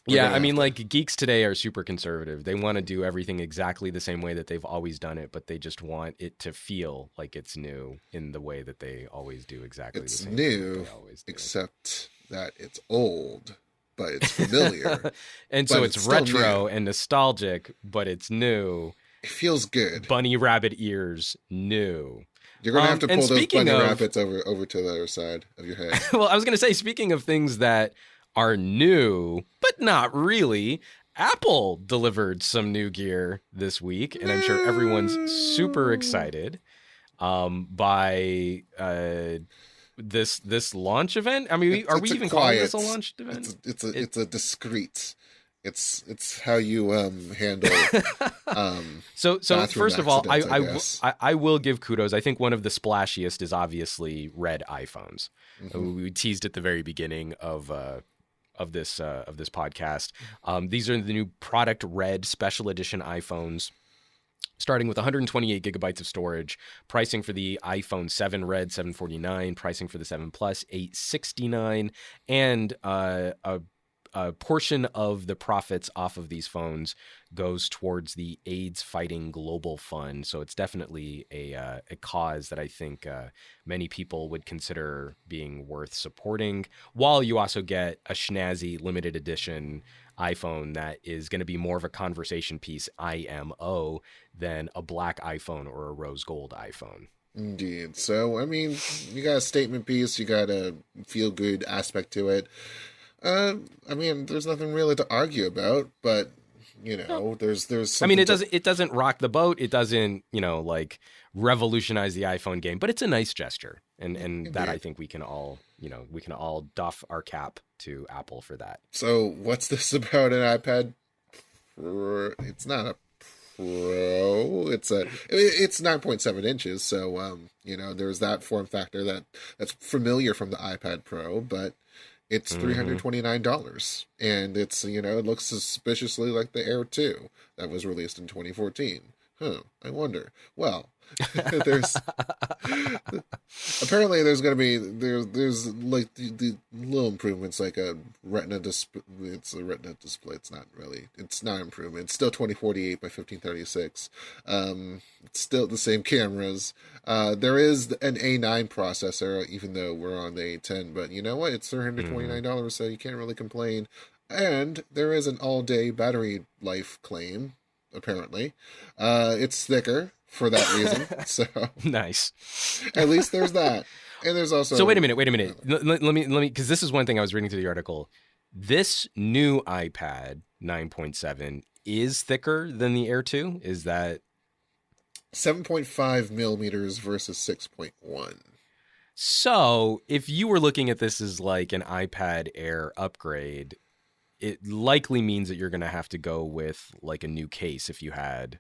yeah, I mean, like geeks today are super conservative. They want to do everything exactly the same way that they've always done it, but they just want it to feel like it's new in the way that they always do exactly the same way that they always do. Except that it's old. But it's familiar. And so it's retro and nostalgic, but it's new. It feels good. Bunny rabbit ears, new. You're going to have to pull those bunny rabbits over to the other side of your head. Well, I was going to say, speaking of things that are new, but not really, Apple delivered some new gear this week, and I'm sure everyone's super excited by... this launch event. I mean, are we even calling this a launch event? It's a discreet. It's how you handle. So first of all, I will give kudos. I think one of the splashiest is obviously red iPhones. Mm-hmm. We teased at the very beginning of this podcast. These are the new product red special edition iPhones. Starting with 128 gigabytes of storage, pricing for the iPhone 7 Red $749, pricing for the 7 Plus $869, and a portion of the profits off of these phones goes towards the AIDS Fighting Global Fund. So it's definitely a cause that I think many people would consider being worth supporting, while you also get a snazzy limited edition iPhone that is going to be more of a conversation piece, IMO, than a black iPhone or a rose gold iPhone. Indeed. So, I mean, you got a statement piece, you got a feel-good aspect to it. I mean, there's nothing really to argue about, but, there's I mean, it doesn't rock the boat. It doesn't, like revolutionize the iPhone game, but it's a nice gesture. And that I think we can all doff our cap to Apple for that. So what's this about an iPad Pro? It's not a Pro. It's 9.7 inches. So, there's that form factor that's familiar from the iPad Pro, but it's $329. And it's, it looks suspiciously like the Air 2 that was released in 2014. I wonder. Well, there's apparently there's going to be there's like the little improvements, like a retina display. It's a retina display. It's not improvement. It's still 2048 by 1536. It's still the same cameras. There is an A9 processor, even though we're on the A10. But you know what? It's $329, so you can't really complain. And there is an all-day battery life claim. Apparently, it's thicker for that reason. So nice. At least there's that, and there's also. So wait a minute. Let me, because this is one thing I was reading through the article. This new iPad 9.7 is thicker than the Air 2. Is that 7.5 millimeters versus 6.1? So if you were looking at this as like an iPad Air upgrade, it likely means that you're going to have to go with like a new case if you had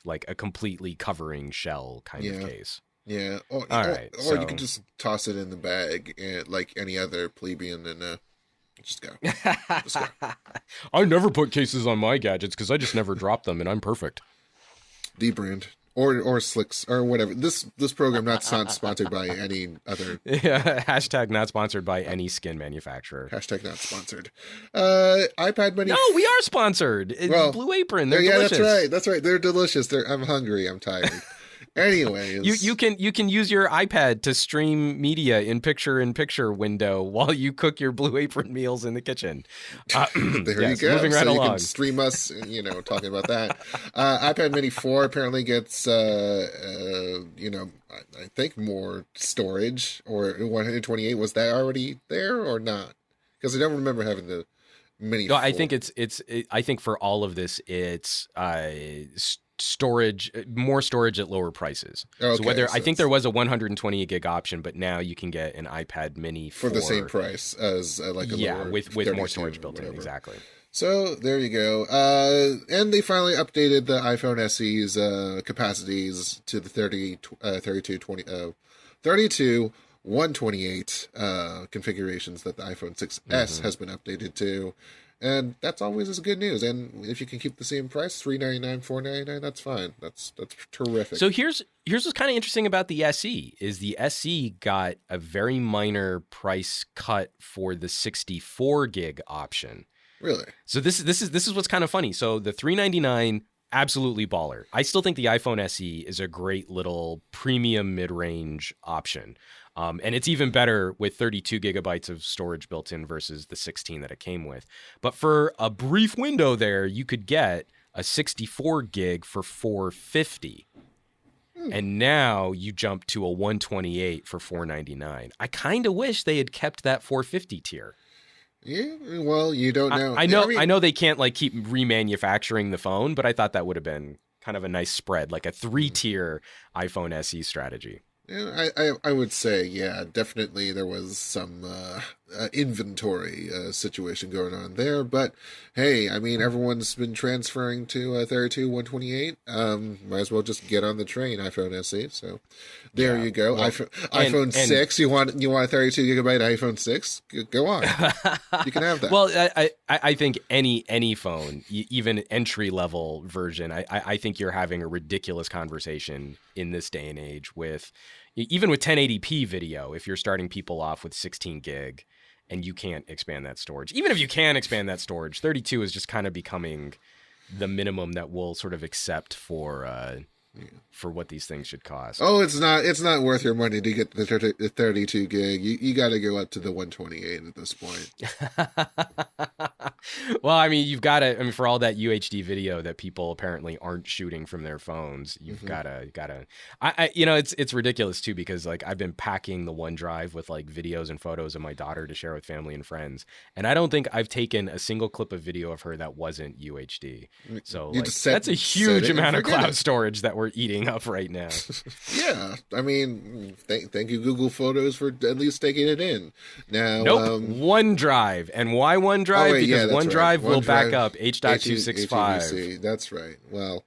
like a completely covering shell kind of case. Yeah. Or you can just toss it in the bag and like any other plebeian and just go. I never put cases on my gadgets because I just never drop them and I'm perfect. D-brand. Or Slicks or whatever. This program not sponsored by any other. Yeah, hashtag not sponsored by any skin manufacturer. Hashtag not sponsored. iPad Mini. No, we are sponsored. Blue Apron. They're delicious. That's right. They're delicious. I'm hungry. I'm tired. Anyways, You can use your iPad to stream media in picture window while you cook your Blue Apron meals in the kitchen. there you Yes, go. moving right So you can along. stream us, talking about that. iPad Mini 4 apparently gets, I think more storage, or 128. Was that already there or not? Because I don't remember having the Mini No, I 4. think I think for all of this, it's storage, more storage at lower prices. So Okay, whether I so think there it's was a 128 gig option, but now you can get an iPad Mini for the same for price as like a yeah, lower with more 32 storage or built in. whatever. Exactly. So there you go. And they finally updated the iPhone SE's capacities to the 32 128 configurations that the iPhone 6s hmm has been updated to. And that's always good news. And if you can keep the same price, $399, $499, that's fine. That's terrific. So here's what's kind of interesting about the SE is the SE got a very minor price cut for the 64 gig option. Really? So this is what's kind of funny. So the 399 absolutely baller. I still think the iPhone SE is a great little premium mid-range option. And it's even better with 32 gigabytes of storage built in versus the 16 that it came with. But for a brief window there, you could get a 64 gig for 450. And now you jump to a 128 for 499. I kind of wish they had kept that 450 tier. Yeah, well, you don't know. I Yeah, know I I mean, know they can't like keep remanufacturing the phone, but I thought that would have been kind of a nice spread, like a 3-tier iPhone SE strategy. yeah, I would say, yeah, definitely there was some inventory situation going on there. But hey, I mean, everyone's been transferring to 32, 128. Might as well just get on the train, iPhone SE. So there Yeah. you go. Well, iPhone and 6. You want a 32 gigabyte iPhone 6? Go on. You can have that. well, I think any phone, even entry level version, I think you're having a ridiculous conversation in this day and age with even with 1080p video. If you're starting people off with 16 gig and you can't expand that storage, even if you can expand that storage, 32 is just kind of becoming the minimum that we'll sort of accept for what these things should cost. Oh, it's not worth your money to get the 32 gig. You got to go up to the 128 at this point. Well, I mean, you've got to. I mean, for all that UHD video that people apparently aren't shooting from their phones, you've got to. It's ridiculous too because like I've been packing the OneDrive with like videos and photos of my daughter to share with family and friends, and I don't think I've taken a single clip of video of her that wasn't UHD. So You like, just that's a set huge it and amount of forget cloud it. storage that we're eating up right now. Yeah, I mean, thank you Google Photos for at least taking it in. Now, Nope. OneDrive. And why OneDrive? oh wait, yeah, Because that's right. OneDrive will back OneDrive, up H.265. HEVC. That's right. Well,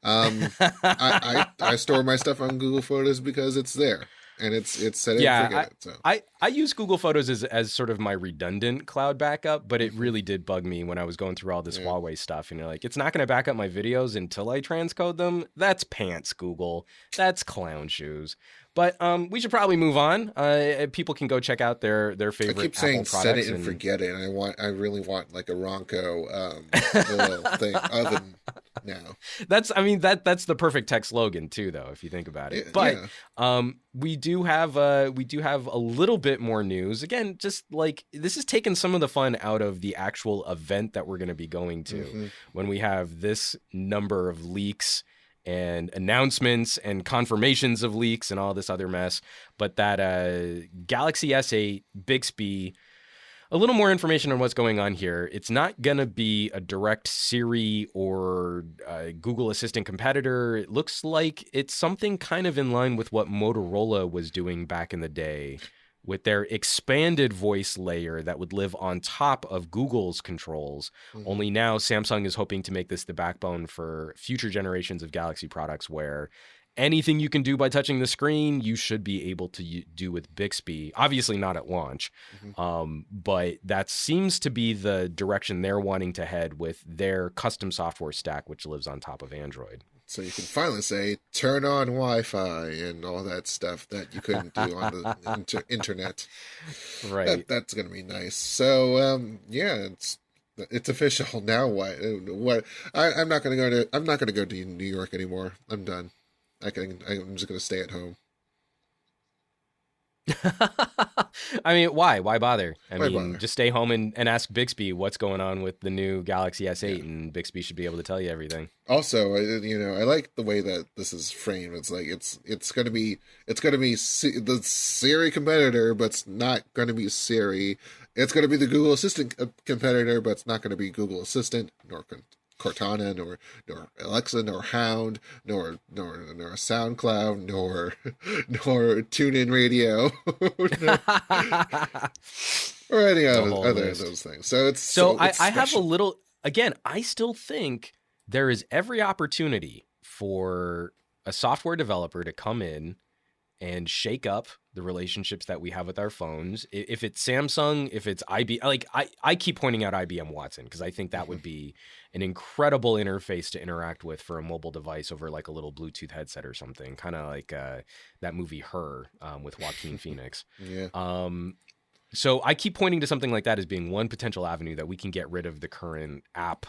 I store my stuff on Google Photos because it's there and it's set it and Yeah, forget it. So I use Google Photos as sort of my redundant cloud backup, but it mm-hmm. really did bug me when I was going through all this Yeah. Huawei stuff. And you're like, it's not going to back up my videos until I transcode them. That's pants, Google. That's clown shoes. But we should probably move on. People can go check out their I favorite keep Apple saying products. set it and forget it. And I really want like a Ronco little thing oven now. That's the perfect tech slogan too, though, if you think about it. Yeah, But yeah. we do have a little bit more news. Again, just like this is taking some of the fun out of the actual event that we're going to be going to Mm-hmm. when we have this number of leaks and announcements and confirmations of leaks and all this other mess. But that Galaxy S8 Bixby. A little more information on what's going on here. It's not going to be a direct Siri or Google Assistant competitor. It looks like it's something kind of in line with what Motorola was doing back in the day with their expanded voice layer that would live on top of Google's controls. Mm-hmm. Only now Samsung is hoping to make this the backbone for future generations of Galaxy products where anything you can do by touching the screen, you should be able to do with Bixby. Obviously not at launch, but that seems to be the direction they're wanting to head with their custom software stack, which lives on top of Android. So you can finally say, turn on Wi-Fi and all that stuff that you couldn't do on the internet. Right. That's going to be nice. So, yeah, it's official. Now what? I'm not going to go to New York anymore. I'm done. I'm just gonna stay at home. I mean, why? Why bother? I Why mean, bother? just stay home and ask Bixby what's going on with the new Galaxy Yeah. S8, and Bixby should be able to tell you everything. Also, I like the way that this is framed. It's like it's gonna be the Siri competitor, but it's not gonna be Siri. It's gonna be the Google Assistant competitor, but it's not gonna be Google Assistant nor Cortana, nor Alexa, nor Hound, nor SoundCloud, nor nor TuneIn Radio, or any The other whole other of list. those things. So So it's I have a special. little, again, I still think there is every opportunity for a software developer to come in and shake up the relationships that we have with our phones. If it's Samsung, if it's IBM, like I keep pointing out IBM Watson because I think that Mhm. would be an incredible interface to interact with for a mobile device over like a little Bluetooth headset or something, kind of like that movie Her with Joaquin Phoenix. Yeah. Um, so I keep pointing to something like that as being one potential avenue that we can get rid of the current app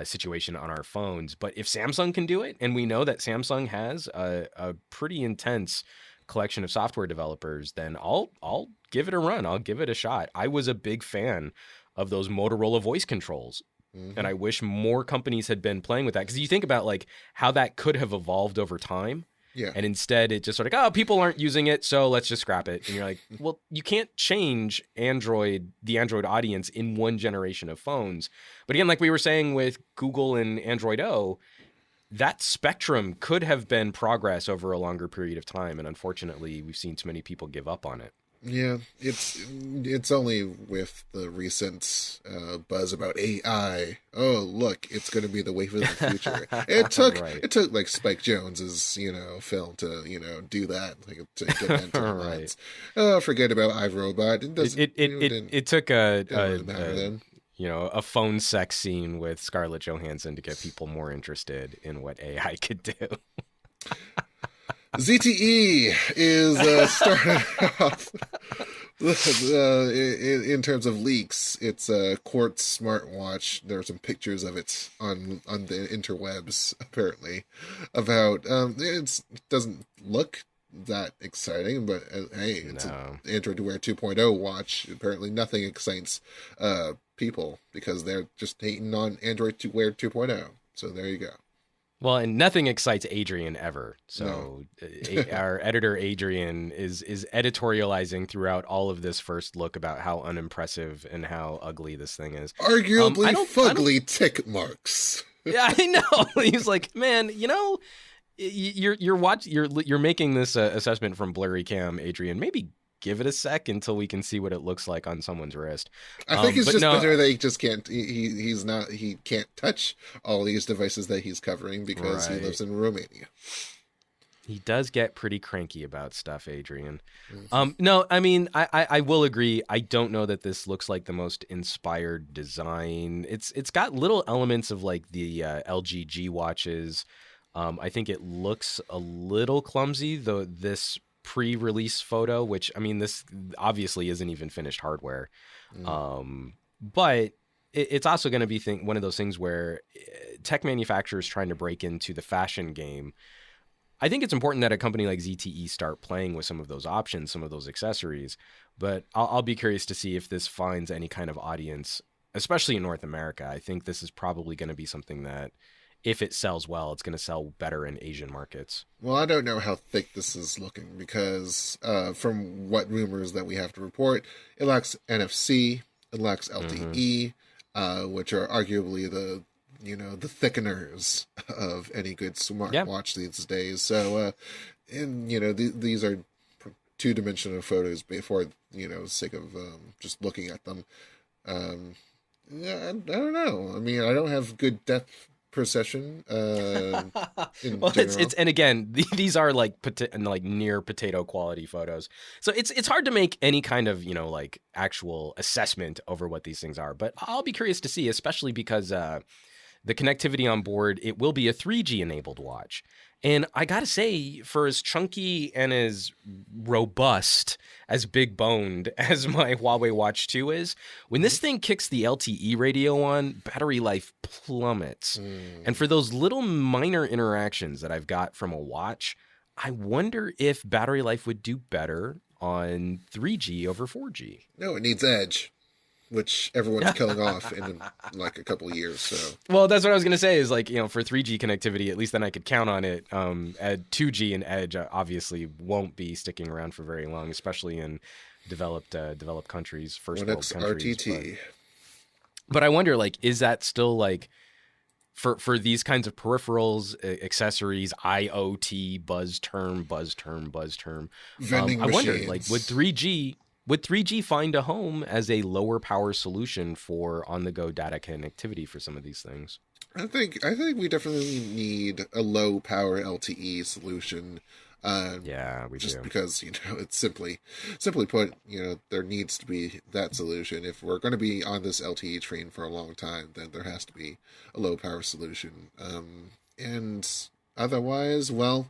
situation on our phones. But if Samsung can do it, and we know that Samsung has a pretty intense collection of software developers, then I'll give it a run. I'll give it a shot. I was a big fan of those Motorola voice controls. And Hmm. I wish more companies had been playing with that. Because you think about like how that could have evolved over time. Yeah. And instead it just sort of like, oh, people aren't using it, so let's just scrap it. And you're like, well, you can't change the Android audience in one generation of phones. But again, like we were saying with Google and Android O, that spectrum could have been progress over a longer period of time. And unfortunately, we've seen too many people give up on it. Yeah, it's only with the recent buzz about AI. Oh, look, it's going to be the wave of the future. Right. It took like Spike Jonze's film to do that, like to get that into our Right. minds. Oh, forget about iRobot. It It doesn't it it it, didn't it took didn't really matter then. a phone sex scene with Scarlett Johansson to get people more interested in what AI could do. ZTE is started off in terms of leaks. It's a Quartz smartwatch. There are some pictures of it on the interwebs, apparently, about it doesn't look that exciting, but hey, it's an No. Android Wear 2.0 watch. Apparently, nothing excites people because they're just hating on Android Wear 2.0. So there you go. Well, and nothing excites Adrian ever. No. So our editor Adrian is editorializing throughout all of this first look about how unimpressive and how ugly this thing is. Arguably I don't. fugly tick marks. Yeah, I know. He's like, man, you're making this assessment from blurry cam, Adrian. Maybe give it a sec until we can see what it looks like on someone's wrist. I think it's But just no, better that he just can't. He can't touch all these devices that he's covering because he right. lives in Romania. He does get pretty cranky about stuff, Adrian. Mhm. No, I mean, I will agree. I don't know that this looks like the most inspired design. It's got little elements of like the LG G watches. I think it looks a little clumsy, though this pre-release photo, which I mean, this obviously isn't even finished hardware. Mm. But it's also going to be one of those things where tech manufacturers trying to break into the fashion game. I think it's important that a company like ZTE start playing with some of those options, some of those accessories. But I'll be curious to see if this finds any kind of audience, especially in North America. I think this is probably going to be something that, if it sells well, it's going to sell better in Asian markets. Well, I don't know how thick this is looking because from what rumors that we have to report, it lacks NFC, it lacks Mm-hmm. LTE, which are arguably the thickeners of any good Yeah. smartwatch these days. So, and these are two-dimensional photos before sake of just looking at them. Yeah, I don't know. I mean, I don't have good depth perception in Well, it's general. and again, these are like like near potato quality photos, so it's hard to make any kind of like actual assessment over what these things are. But I'll be curious to see, especially because the connectivity on board, it will be a 3G enabled watch. And I gotta say, for as chunky and as robust, as big boned as my Huawei Watch 2 is, when Mhm. this thing kicks the LTE radio on, battery life plummets. And Mm. for those little minor interactions that I've got from a watch, I wonder if battery life would do better on 3G over 4G. No, it needs edge, which everyone's killing off in like a couple of years. So Well, that's what I was gonna say. Is like, for 3G connectivity, at least then I could count on it. At 2G and Edge obviously won't be sticking around for very long, especially in developed countries, first world Linux countries. RTT. But I wonder, like, is that still like for these kinds of peripherals, accessories, IoT, buzz term. Vending I wonder, like, machines. would 3G find a home as a lower power solution for on the go data connectivity for some of these things? I think we definitely need a low power LTE solution. Yeah, we Just do. because it's simply put, there needs to be that solution. If we're going to be on this LTE train for a long time, then there has to be a low power solution. And otherwise, well,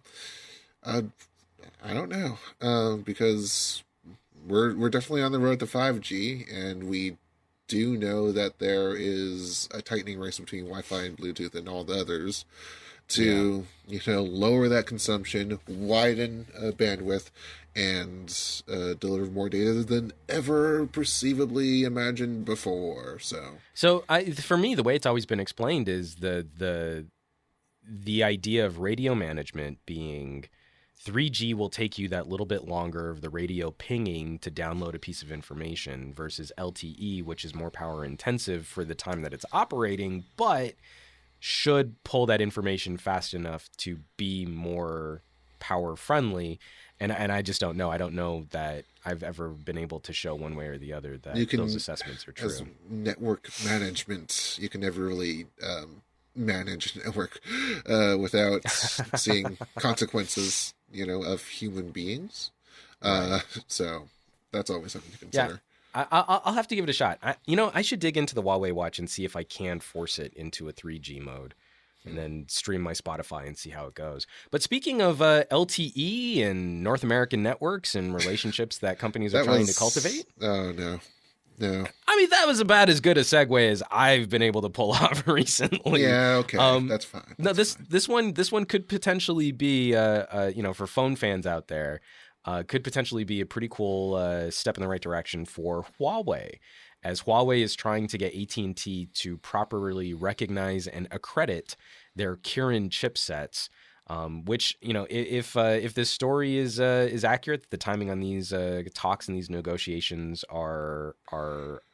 uh, I don't know, because we're definitely on the road to 5G, and we do know that there is a tightening race between Wi-Fi and Bluetooth and all the others Yeah. to lower that consumption, widen bandwidth, and deliver more data than ever perceivably imagined before. So for me, the way it's always been explained is the idea of radio management being 3G will take you that little bit longer of the radio pinging to download a piece of information versus LTE, which is more power intensive for the time that it's operating, but should pull that information fast enough to be more power friendly. And I just don't know. I don't know that I've ever been able to show one way or the other You that those can, assessments are as true. network management, you can never really manage network without seeing consequences, of human beings. Right. So that's always something to Yeah. consider. I'll have to give it a shot. I should dig into the Huawei Watch and see if I can force it into a 3G mode and then stream my Spotify and see how it goes. But speaking of LTE and North American networks and relationships that companies are That trying to was cultivate, Oh no, no. I mean, that was about as good a segue as I've been able to pull off recently. Yeah, okay, Um, that's fine. no, That's fine. this one could potentially be, for phone fans out there, could potentially be a pretty cool step in the right direction for Huawei, as Huawei is trying to get AT&T to properly recognize and accredit their Kirin chipsets. Which if this story is accurate, the timing on these talks and these negotiations are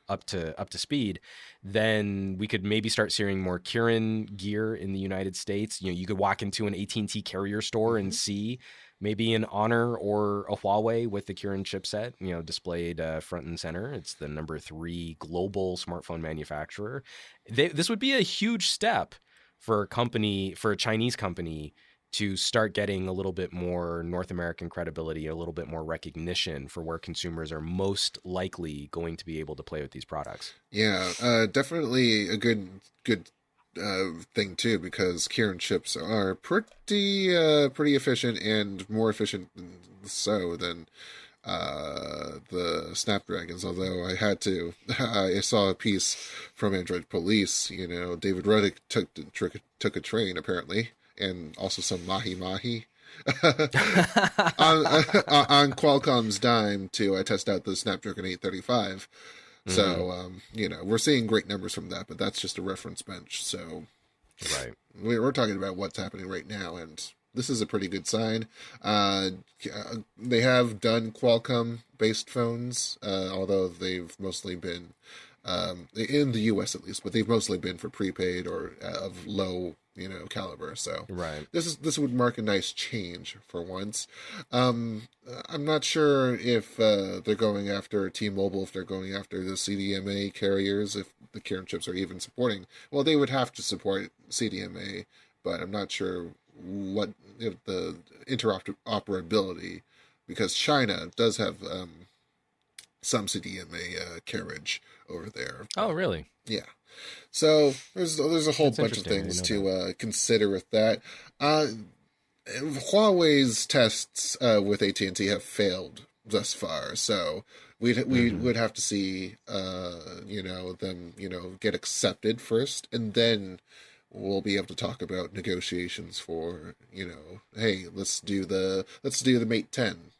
up to speed, then we could maybe start seeing more Kirin gear in the United States. You could walk into an AT&T carrier store and Hmm. see maybe an Honor or a Huawei with the Kirin chipset, displayed front and center. It's the number 3 global smartphone manufacturer. This would be a huge step for a Chinese company to start getting a little bit more North American credibility, a little bit more recognition for where consumers are most likely going to be able to play with these products. Yeah, definitely a good thing too, because Kirin chips are pretty efficient, and more efficient than the Snapdragons. Although I saw a piece from Android Police. David Ruddick took a train apparently, and also some mahi mahi on Qualcomm's dime to test out the Snapdragon 835. Hmm. So we're seeing great numbers from that, but that's just a reference bench. So Right. we're talking about what's happening right now, and this is a pretty good sign. Uh, they have done Qualcomm-based phones, although they've mostly been in the U.S. at least, but they've mostly been for prepaid or of low, caliber. So Right. this would mark a nice change for once. Um, I'm not sure if they're going after T-Mobile, if they're going after the CDMA carriers, if the Kirin chips are even supporting. Well, they would have to support CDMA, but I'm not sure what if the interoperability, because China does have some CDMA carriage over there. Oh, really? Yeah. So there's a whole That's bunch of interesting. I didn't things know that. to consider with that. Uh, Huawei's tests with AT&T have failed thus far, so we Hmm. would have to see them get accepted first, and then we'll be able to talk about negotiations for hey, let's do the Mate 10.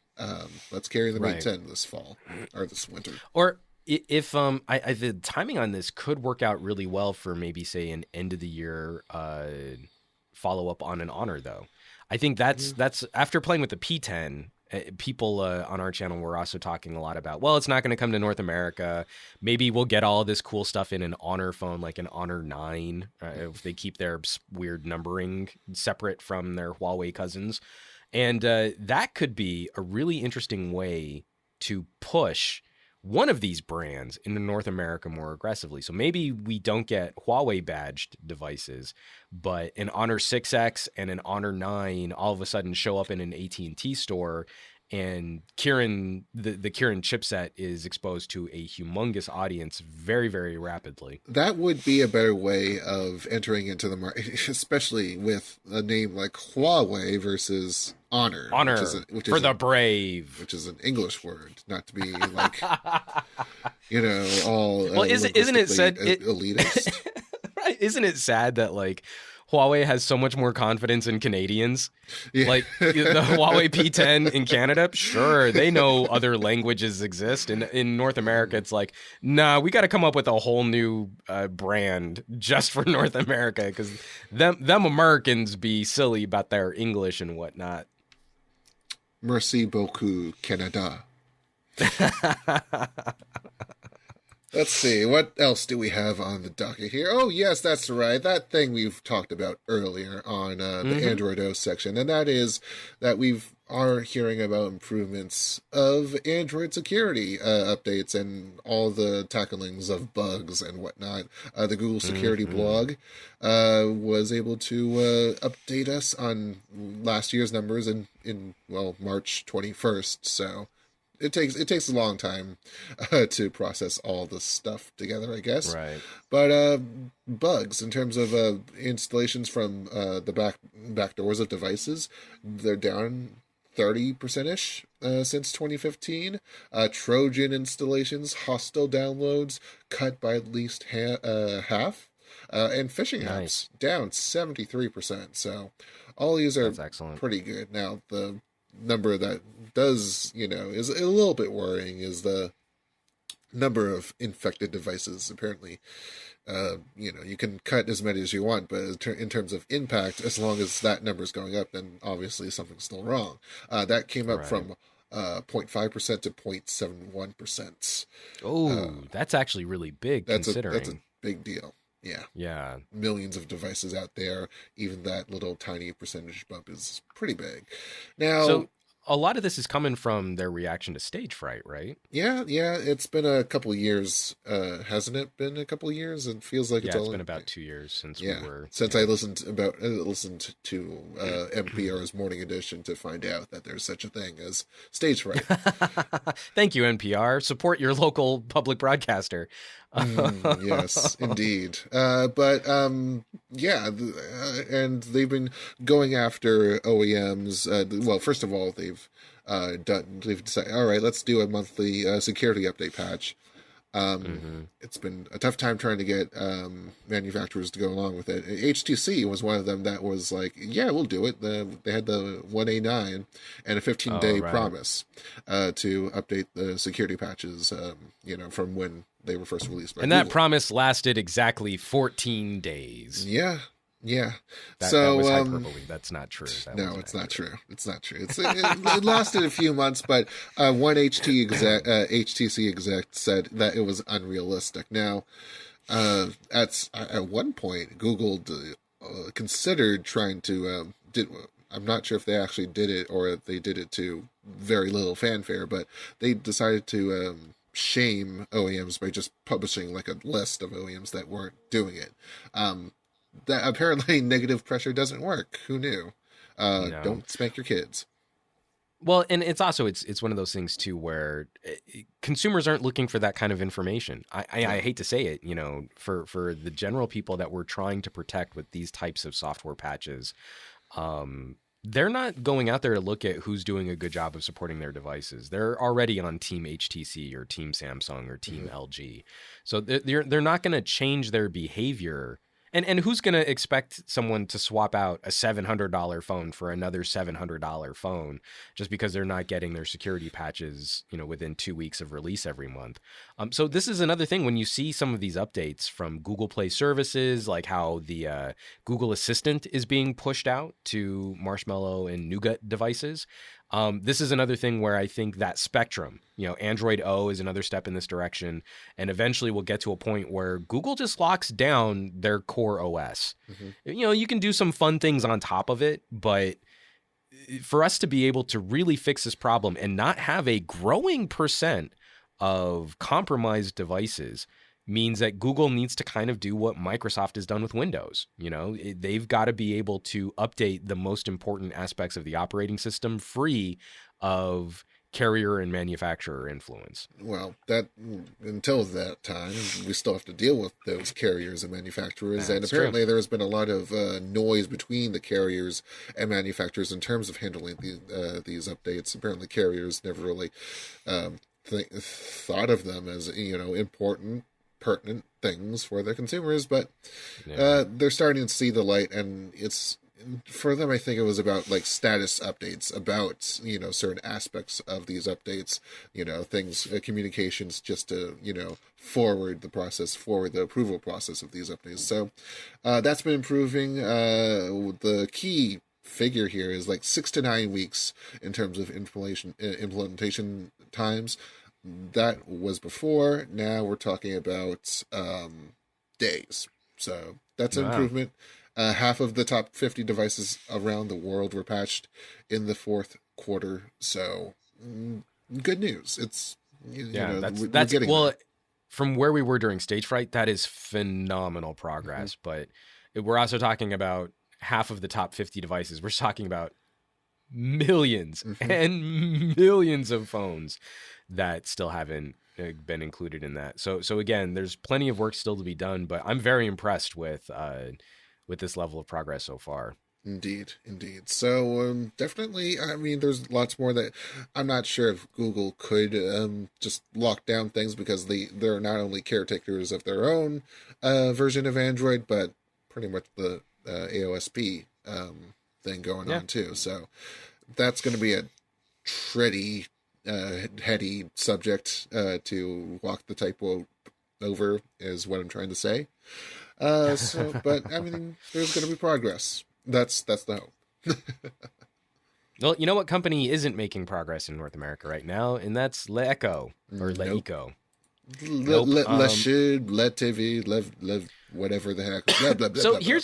Let's carry the Mate Right. 10 this fall or this winter. Or if the timing on this could work out really well for maybe say an end of the year follow up on an Honor though. I think Mhm. that's after playing with the P10. People on our channel were also talking a lot about, well, it's not going to come to North America. Maybe we'll get all this cool stuff in an Honor phone, like an Honor 9, if they keep their weird numbering separate from their Huawei cousins. And that could be a really interesting way to push one of these brands into North America more aggressively. So maybe we don't get Huawei badged devices, but an Honor 6X and an Honor 9 all of a sudden show up in an AT&T store, and the Kirin chipset is exposed to a humongous audience very, very rapidly. That would be a better way of entering into the market, especially with a name like Huawei versus Honor, Honor for the brave. which is an English word, not to be like all Well, isn't it linguistically said it? elitist. Right? Isn't it sad that like Huawei has so much more confidence in Canadians? Yeah. Like the Huawei P10 in Canada, sure, they know other languages exist. And in North America, it's like, nah, we got to come up with a whole new brand just for North America because them Americans be silly about their English and whatnot. Merci beaucoup, Canada. Let's see, what else do we have on the docket here? Oh, yes, that's right. That thing we've talked about earlier on the Hmm. Android O section, and that is that are hearing about improvements of Android security updates and all the tacklings of bugs and whatnot. The Google Security Hmm. blog was able to update us on last year's numbers in March 21st. So it takes a long time to process all this stuff together, I guess. Right. But bugs in terms of installations from the back doors of devices, they're down 30% ish since 2015. Trojan installations, hostile downloads cut by at least half. And phishing apps Nice. down 73%. So all these are That's excellent. pretty good. Now, the number that does, is a little bit worrying is the number of infected devices. Apparently, you can cut as many as you want, but in terms of impact, as long as that number is going up, then obviously something's still wrong. That came up Right. from 0.5% to 0.71%. Oh, that's actually really big That's a considering. big deal. Yeah, Yeah. millions of devices out there. Even that little tiny percentage bump is pretty big. Now, So a lot of this is coming from their reaction to stage fright, right? yeah, it's been a couple of years, hasn't it? Been a couple of years. It feels like it's Yeah, it's all. been about 2 years since we Yeah, were. since I Yeah. listened to NPR's Morning Edition to find out that there's such a thing as stage fright. Thank you, NPR. Support your local public broadcaster. Yes, indeed. But yeah, and they've been going after OEMs. Well, first of all, they've decided, all right, let's do a monthly security update patch. Hmm. It's been a tough time trying to get manufacturers to go along with it. HTC was one of them that was like, yeah, we'll do it. They had the 1A9 and a 15-day Oh, day right. promise to update the security patches, from when they were first released by And that Google. promise lasted exactly 14 days. Yeah, yeah. That So, was hyperbole. That's not true. That no, wasn't it's not accurate. true. It's not true. It lasted a few months, but one HTC exec said that it was unrealistic. Now, at one point, Google considered trying to did. I'm not sure if they actually did it or if they did it to very little fanfare, but they decided to shame OEMs by just publishing like a list of OEMs that weren't doing it. That apparently negative pressure doesn't work. Who knew? No. Don't spank your kids. Well, and it's also it's one of those things too where consumers aren't looking for that kind of information. I No. hate to say it, for the general people that we're trying to protect with these types of software patches, they're not going out there to look at who's doing a good job of supporting their devices. They're already on Team HTC or Team Samsung or Team LG. So they're not going to change their behavior. And who's going to expect someone to swap out a $700 phone for another $700 phone just because they're not getting their security patches, within 2 weeks of release every month? So this is another thing when you see some of these updates from Google Play services, like how the Google Assistant is being pushed out to Marshmallow and Nougat devices. This is another thing where I think that spectrum, Android O is another step in this direction. And eventually we'll get to a point where Google just locks down their core OS. You can do some fun things on top of it, but for us to be able to really fix this problem and not have a growing percent of compromised devices means that Google needs to kind of do what Microsoft has done with Windows. They've got to be able to update the most important aspects of the operating system free of carrier and manufacturer influence. Well, that until that time, we still have to deal with those carriers and manufacturers. And apparently, there has been a lot of noise between the carriers and manufacturers in terms of handling these updates. Apparently, carriers never really thought of them as important, pertinent things for their consumers, but they're starting to see the light, and it's for them. I think it was about like status updates about certain aspects of these updates, things, communications, just to forward the approval process of these updates. So that's been improving. The key figure here is like 6 to 9 weeks in terms of implementation times. That was before. Now we're talking about days. So that's an improvement. Half of the top 50 devices around the world were patched in the fourth quarter. So good news. It's we're getting there. From where we were during stage fright, that is phenomenal progress. But we're also talking about half of the top 50 devices. We're talking about millions and millions of phones that still haven't been included in that. So again, there's plenty of work still to be done, but I'm very impressed with this level of progress so far. Indeed. So definitely, I mean, there's lots more that I'm not sure if Google could just lock down things, because they're not only caretakers of their own version of Android, but pretty much the AOSP thing going on too. So that's going to be a pretty heady subject to walk the tightrope over, is what I'm trying to say. But I mean, there's going to be progress. That's the hope. Well, you know what company isn't making progress in North America right now, and that's Leeco or Leeco. Whatever the heck. Blah, blah, blah, so blah, blah.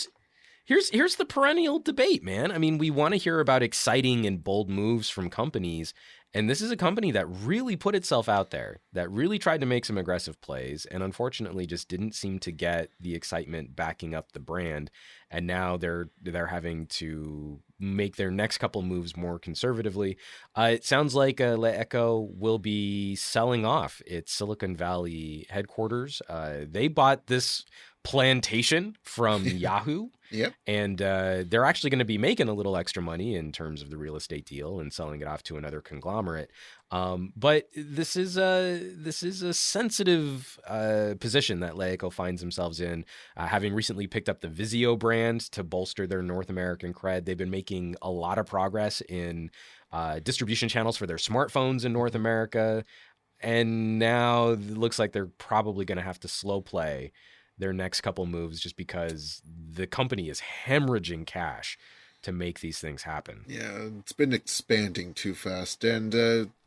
Here's the perennial debate, man. I mean, we want to hear about exciting and bold moves from companies, and this is a company that really put itself out there, that really tried to make some aggressive plays, and unfortunately just didn't seem to get the excitement backing up the brand. And now they're having to make their next couple moves more conservatively. It sounds like Leeco will be selling off its Silicon Valley headquarters. They bought this plantation from Yahoo. Yep. And they're actually going to be making a little extra money in terms of the real estate deal and selling it off to another conglomerate. But this is a sensitive position that Leeco finds themselves in, having recently picked up the Vizio brand to bolster their North American cred. They've been making a lot of progress in distribution channels for their smartphones in North America. And now it looks like they're probably going to have to slow play their next couple moves, just because the company is hemorrhaging cash to make these things happen. Yeah, it's been expanding too fast, and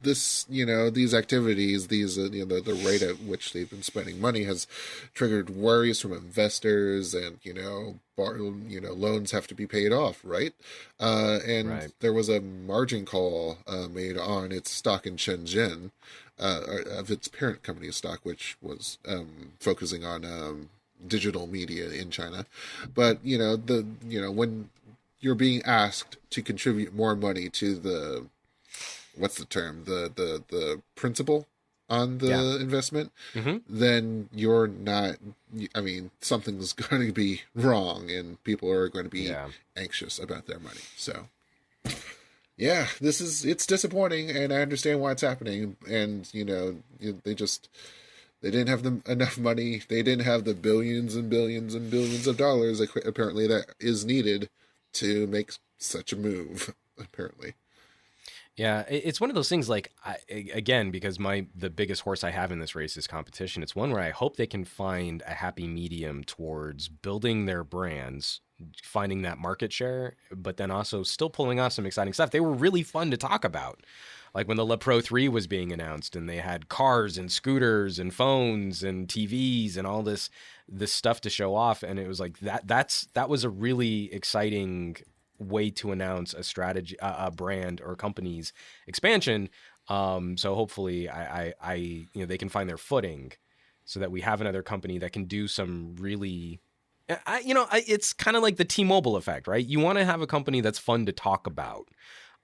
these activities, the rate at which they've been spending money has triggered worries from investors, and loans have to be paid off, right? There was a margin call made on its stock in Shenzhen, of its parent company's stock, which was focusing on digital media in China. But when you're being asked to contribute more money to the principal on the investment, then you're not, I mean, something's going to be wrong, and people are going to be anxious about their money. So Yeah, it's disappointing, and I understand why it's happening. And they didn't have enough money. They didn't have the billions and billions and billions of dollars apparently that is needed to make such a move. Apparently, Yeah, it's one of those things. Like again, because the biggest horse I have in this race is competition. It's one where I hope they can find a happy medium towards building their brands, finding that market share, but then also still pulling off some exciting stuff. They were really fun to talk about. Like when the Le Pro 3 was being announced and they had cars and scooters and phones and TVs and all this stuff to show off, and it was like that was a really exciting way to announce a strategy, a brand or company's expansion. So hopefully they can find their footing so that we have another company that can do some really it's kind of like the T-Mobile effect, right? You want to have a company that's fun to talk about.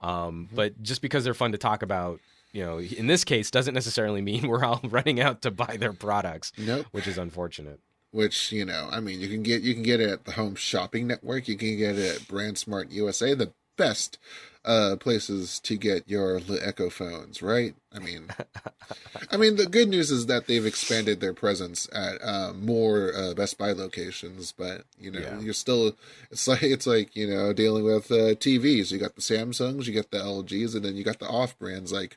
But just because they're fun to talk about, in this case, doesn't necessarily mean we're all running out to buy their products, nope. which is unfortunate. Which I mean, you can get it at the Home Shopping Network. You can get it at BrandSmart USA, the best places to get your Echo phones, right? I mean, the good news is that they've expanded their presence at more Best Buy locations, but Yeah. you're still it's like dealing with TVs. You got the Samsungs, you got the LGs, and then you got the off brands like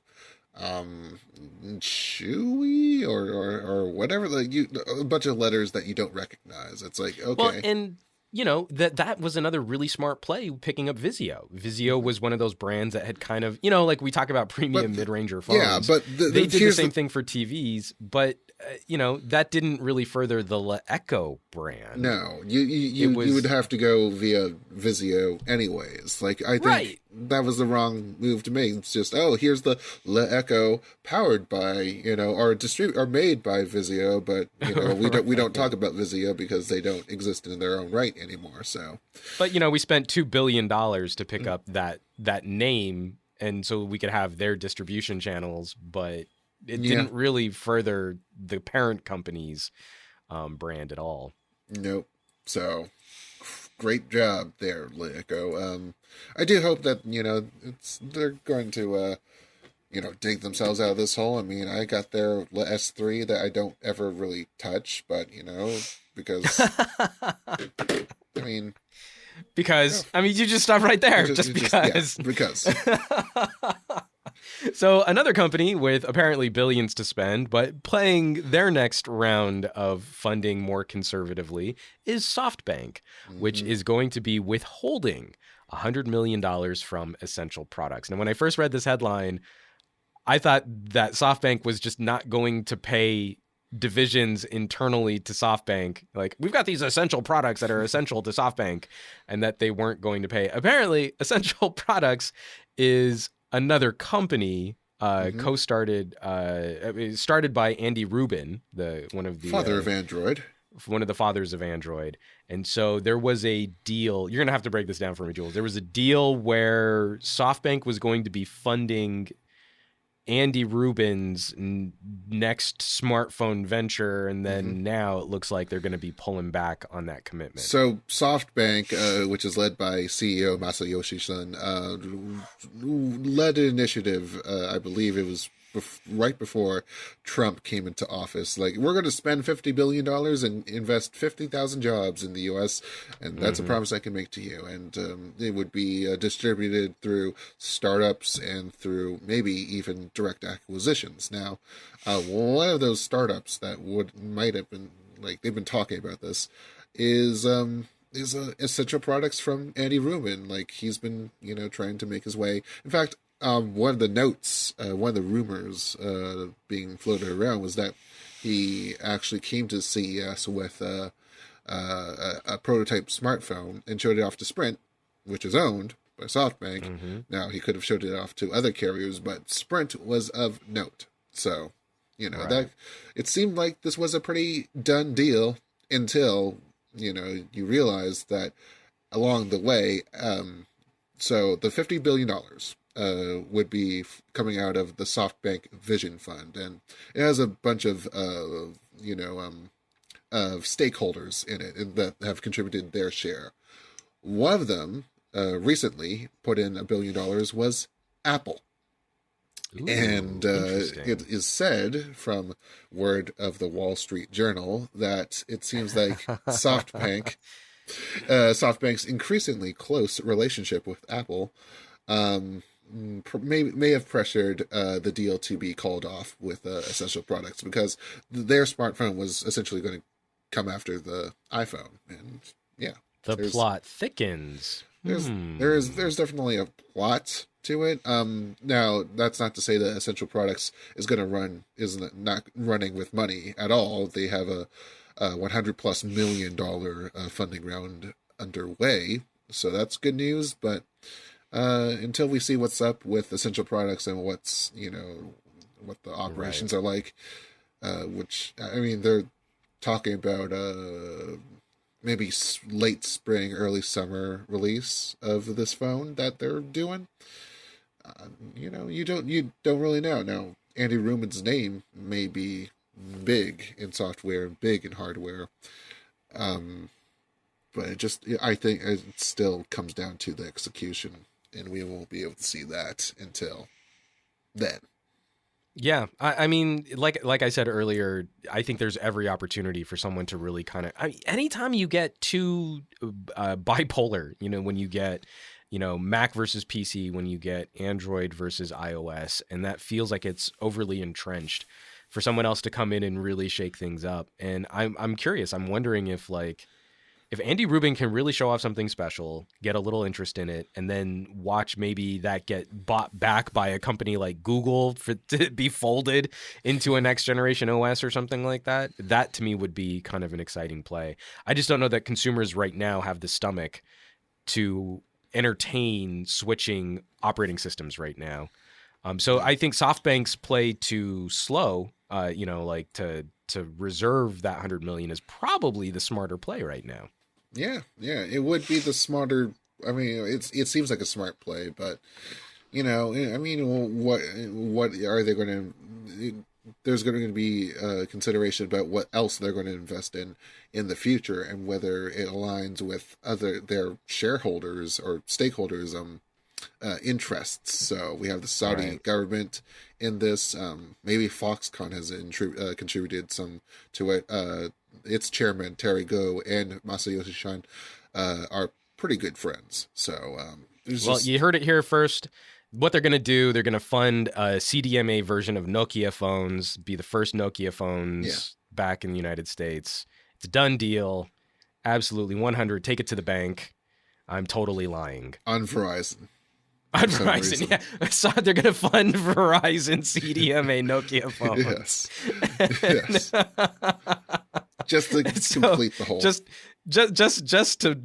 Chewy or whatever, like a bunch of letters that you don't recognize. It's like, okay. Well, and that was another really smart play picking up Vizio. Vizio was one of those brands that had kind of, like we talk about premium mid-ranger phones. Yeah, but they did the same thing for TVs, but that didn't really further the Echo brand. No, you would have to go via Vizio anyways. Like, I think that was the wrong move to make. It's just, here's the Echo powered by, or made by Vizio, but we don't talk about Vizio because they don't exist in their own right anymore. So, but we spent $2 billion to pick up that name, and so we could have their distribution channels, but it didn't really further the parent company's brand at all. Nope. So, great job there, Echo. I do hope that they're going to dig themselves out of this hole. I mean, I got their S3 that I don't ever really touch, but because I mean. Because you just stop right there. Just because. Yeah, because. So another company with apparently billions to spend, but playing their next round of funding more conservatively is SoftBank, which is going to be withholding $100 million from essential products. Now, when I first read this headline, I thought that SoftBank was just not going to pay divisions internally to SoftBank. Like, we've got these essential products that are essential to SoftBank, and that they weren't going to pay. Apparently, Essential Products is another company started by Andy Rubin, one of the father of Android. One of the fathers of Android. And so there was a deal. You're going to have to break this down for me, Jules. There was a deal where SoftBank was going to be funding Andy Rubin's next smartphone venture, and then now it looks like they're going to be pulling back on that commitment. So SoftBank, which is led by CEO Masayoshi Son, led an initiative, I believe it was right before Trump came into office. Like, we're going to spend $50 billion and invest 50,000 jobs in the U.S., and that's a promise I can make to you. And it would be distributed through startups and through maybe even direct acquisitions. Now, one of those startups that might have been, like, they've been talking about this, is Essential Products from Andy Rubin. Like, he's been, trying to make his way. In fact, one of the notes, one of the rumors being floated around was that he actually came to CES with a prototype smartphone and showed it off to Sprint, which is owned by SoftBank. Now, he could have showed it off to other carriers, but Sprint was of note. So, that it seemed like this was a pretty done deal until, you realize that along the way, so the $50 billion would be coming out of the SoftBank Vision Fund, and it has a bunch of stakeholders in it that have contributed their share. One of them recently put in $1 billion was Apple. Ooh, And interesting. it is said from word of the Wall Street Journal that it seems like SoftBank's increasingly close relationship with Apple um, may have pressured the deal to be called off with essential products, because their smartphone was essentially going to come after the iPhone. And yeah, The there's plot thickens. there's definitely a plot to it. Now that's not to say that Essential Products is not running with money at all. They have a $100+ million funding round underway, so that's good news. But until we see what's up with Essential Products and what the operations are like, which I mean they're talking about maybe late spring, early summer release of this phone that they're doing. You don't really know. Now, Andy Rubin's name may be big in software, big in hardware, but I think it still comes down to the execution, and we won't be able to see that until then. Yeah, I mean, like I said earlier, I think there's every opportunity for someone to really kind of. Anytime you get too bipolar, when you get, Mac versus PC, when you get Android versus iOS, and that feels like it's overly entrenched, for someone else to come in and really shake things up. And I'm curious. I'm wondering if Andy Rubin can really show off something special, get a little interest in it, and then watch maybe that get bought back by a company like Google to be folded into a next generation OS or something like that, that to me would be kind of an exciting play. I just don't know that consumers right now have the stomach to entertain switching operating systems right now. So I think SoftBank's play too slow, to reserve that 100 million is probably the smarter play right now. Yeah, it would be the smarter. I mean, it seems like a smart play, but I mean, what are they going to? There's going to be consideration about what else they're going to invest in the future, and whether it aligns with their shareholders or stakeholders' interests. So we have the Saudi government in this. Maybe Foxconn has contributed some to it. Its chairman Terry Go and Masayoshi Son are pretty good friends. So you heard it here first. What they're going to do, they're going to fund a CDMA version of Nokia phones, be the first Nokia phones back in the United States. It's a done deal. Absolutely 100. Take it to the bank. I'm totally lying. On Verizon. On Verizon, yeah. I saw they're going to fund Verizon CDMA Nokia phones. Yes. Just to complete the whole. Just to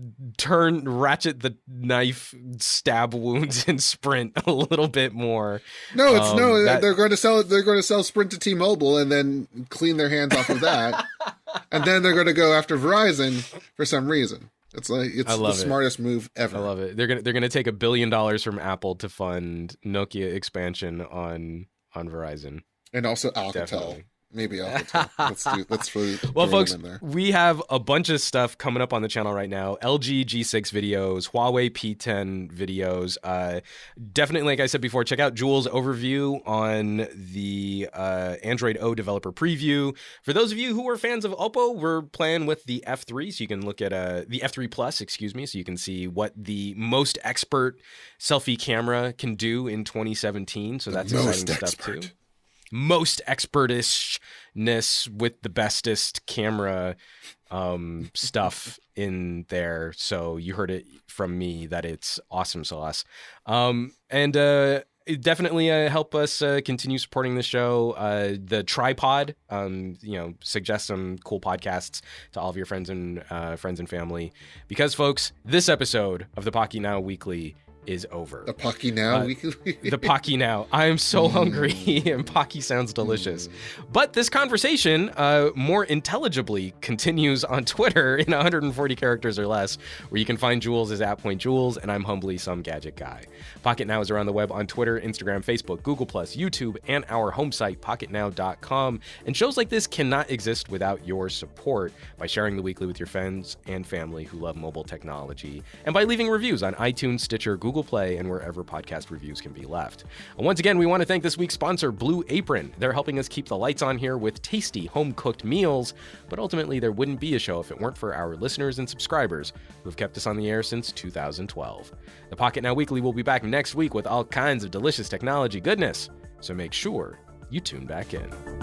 ratchet the knife stab wounds in Sprint a little bit more. No, they're going to sell it. They're going to sell Sprint to T-Mobile and then clean their hands off of that, and then they're going to go after Verizon for some reason. It's the smartest move ever. I love it. They're gonna take $1 billion from Apple to fund Nokia expansion on Verizon, and also Alcatel. Definitely. Maybe Alcatel. Let's well, folks, we have a bunch of stuff coming up on the channel right now. LG G6 videos, Huawei P10 videos. Definitely, like I said before, check out Jules' overview on the Android O developer preview. For those of you who are fans of Oppo, we're playing with the F3, so you can look at the F3 Plus, so you can see what the most expert selfie camera can do in 2017. So that's exciting stuff too. Most expertishness with the bestest camera stuff in there. So you heard it from me that it's awesome sauce. And definitely help us continue supporting the show. The tripod, suggest some cool podcasts to all of your friends and family. Because, folks, this episode of the Pocketnow Weekly is over. The Pocketnow Weekly? The Pocketnow. I am so hungry, and Pocky sounds delicious. But this conversation, more intelligibly, continues on Twitter in 140 characters or less, where you can find Jules as @PointJules, and I'm humbly some gadget guy. Pocketnow is around the web on Twitter, Instagram, Facebook, Google+, YouTube, and our home site, pocketnow.com. And shows like this cannot exist without your support by sharing the weekly with your friends and family who love mobile technology, and by leaving reviews on iTunes, Stitcher, Google Google Play, and wherever podcast reviews can be left. And once again, we want to thank this week's sponsor, Blue Apron. They're helping us keep the lights on here with tasty home-cooked meals, but ultimately there wouldn't be a show if it weren't for our listeners and subscribers who have kept us on the air since 2012. The Pocketnow Weekly will be back next week with all kinds of delicious technology goodness, so make sure you tune back in.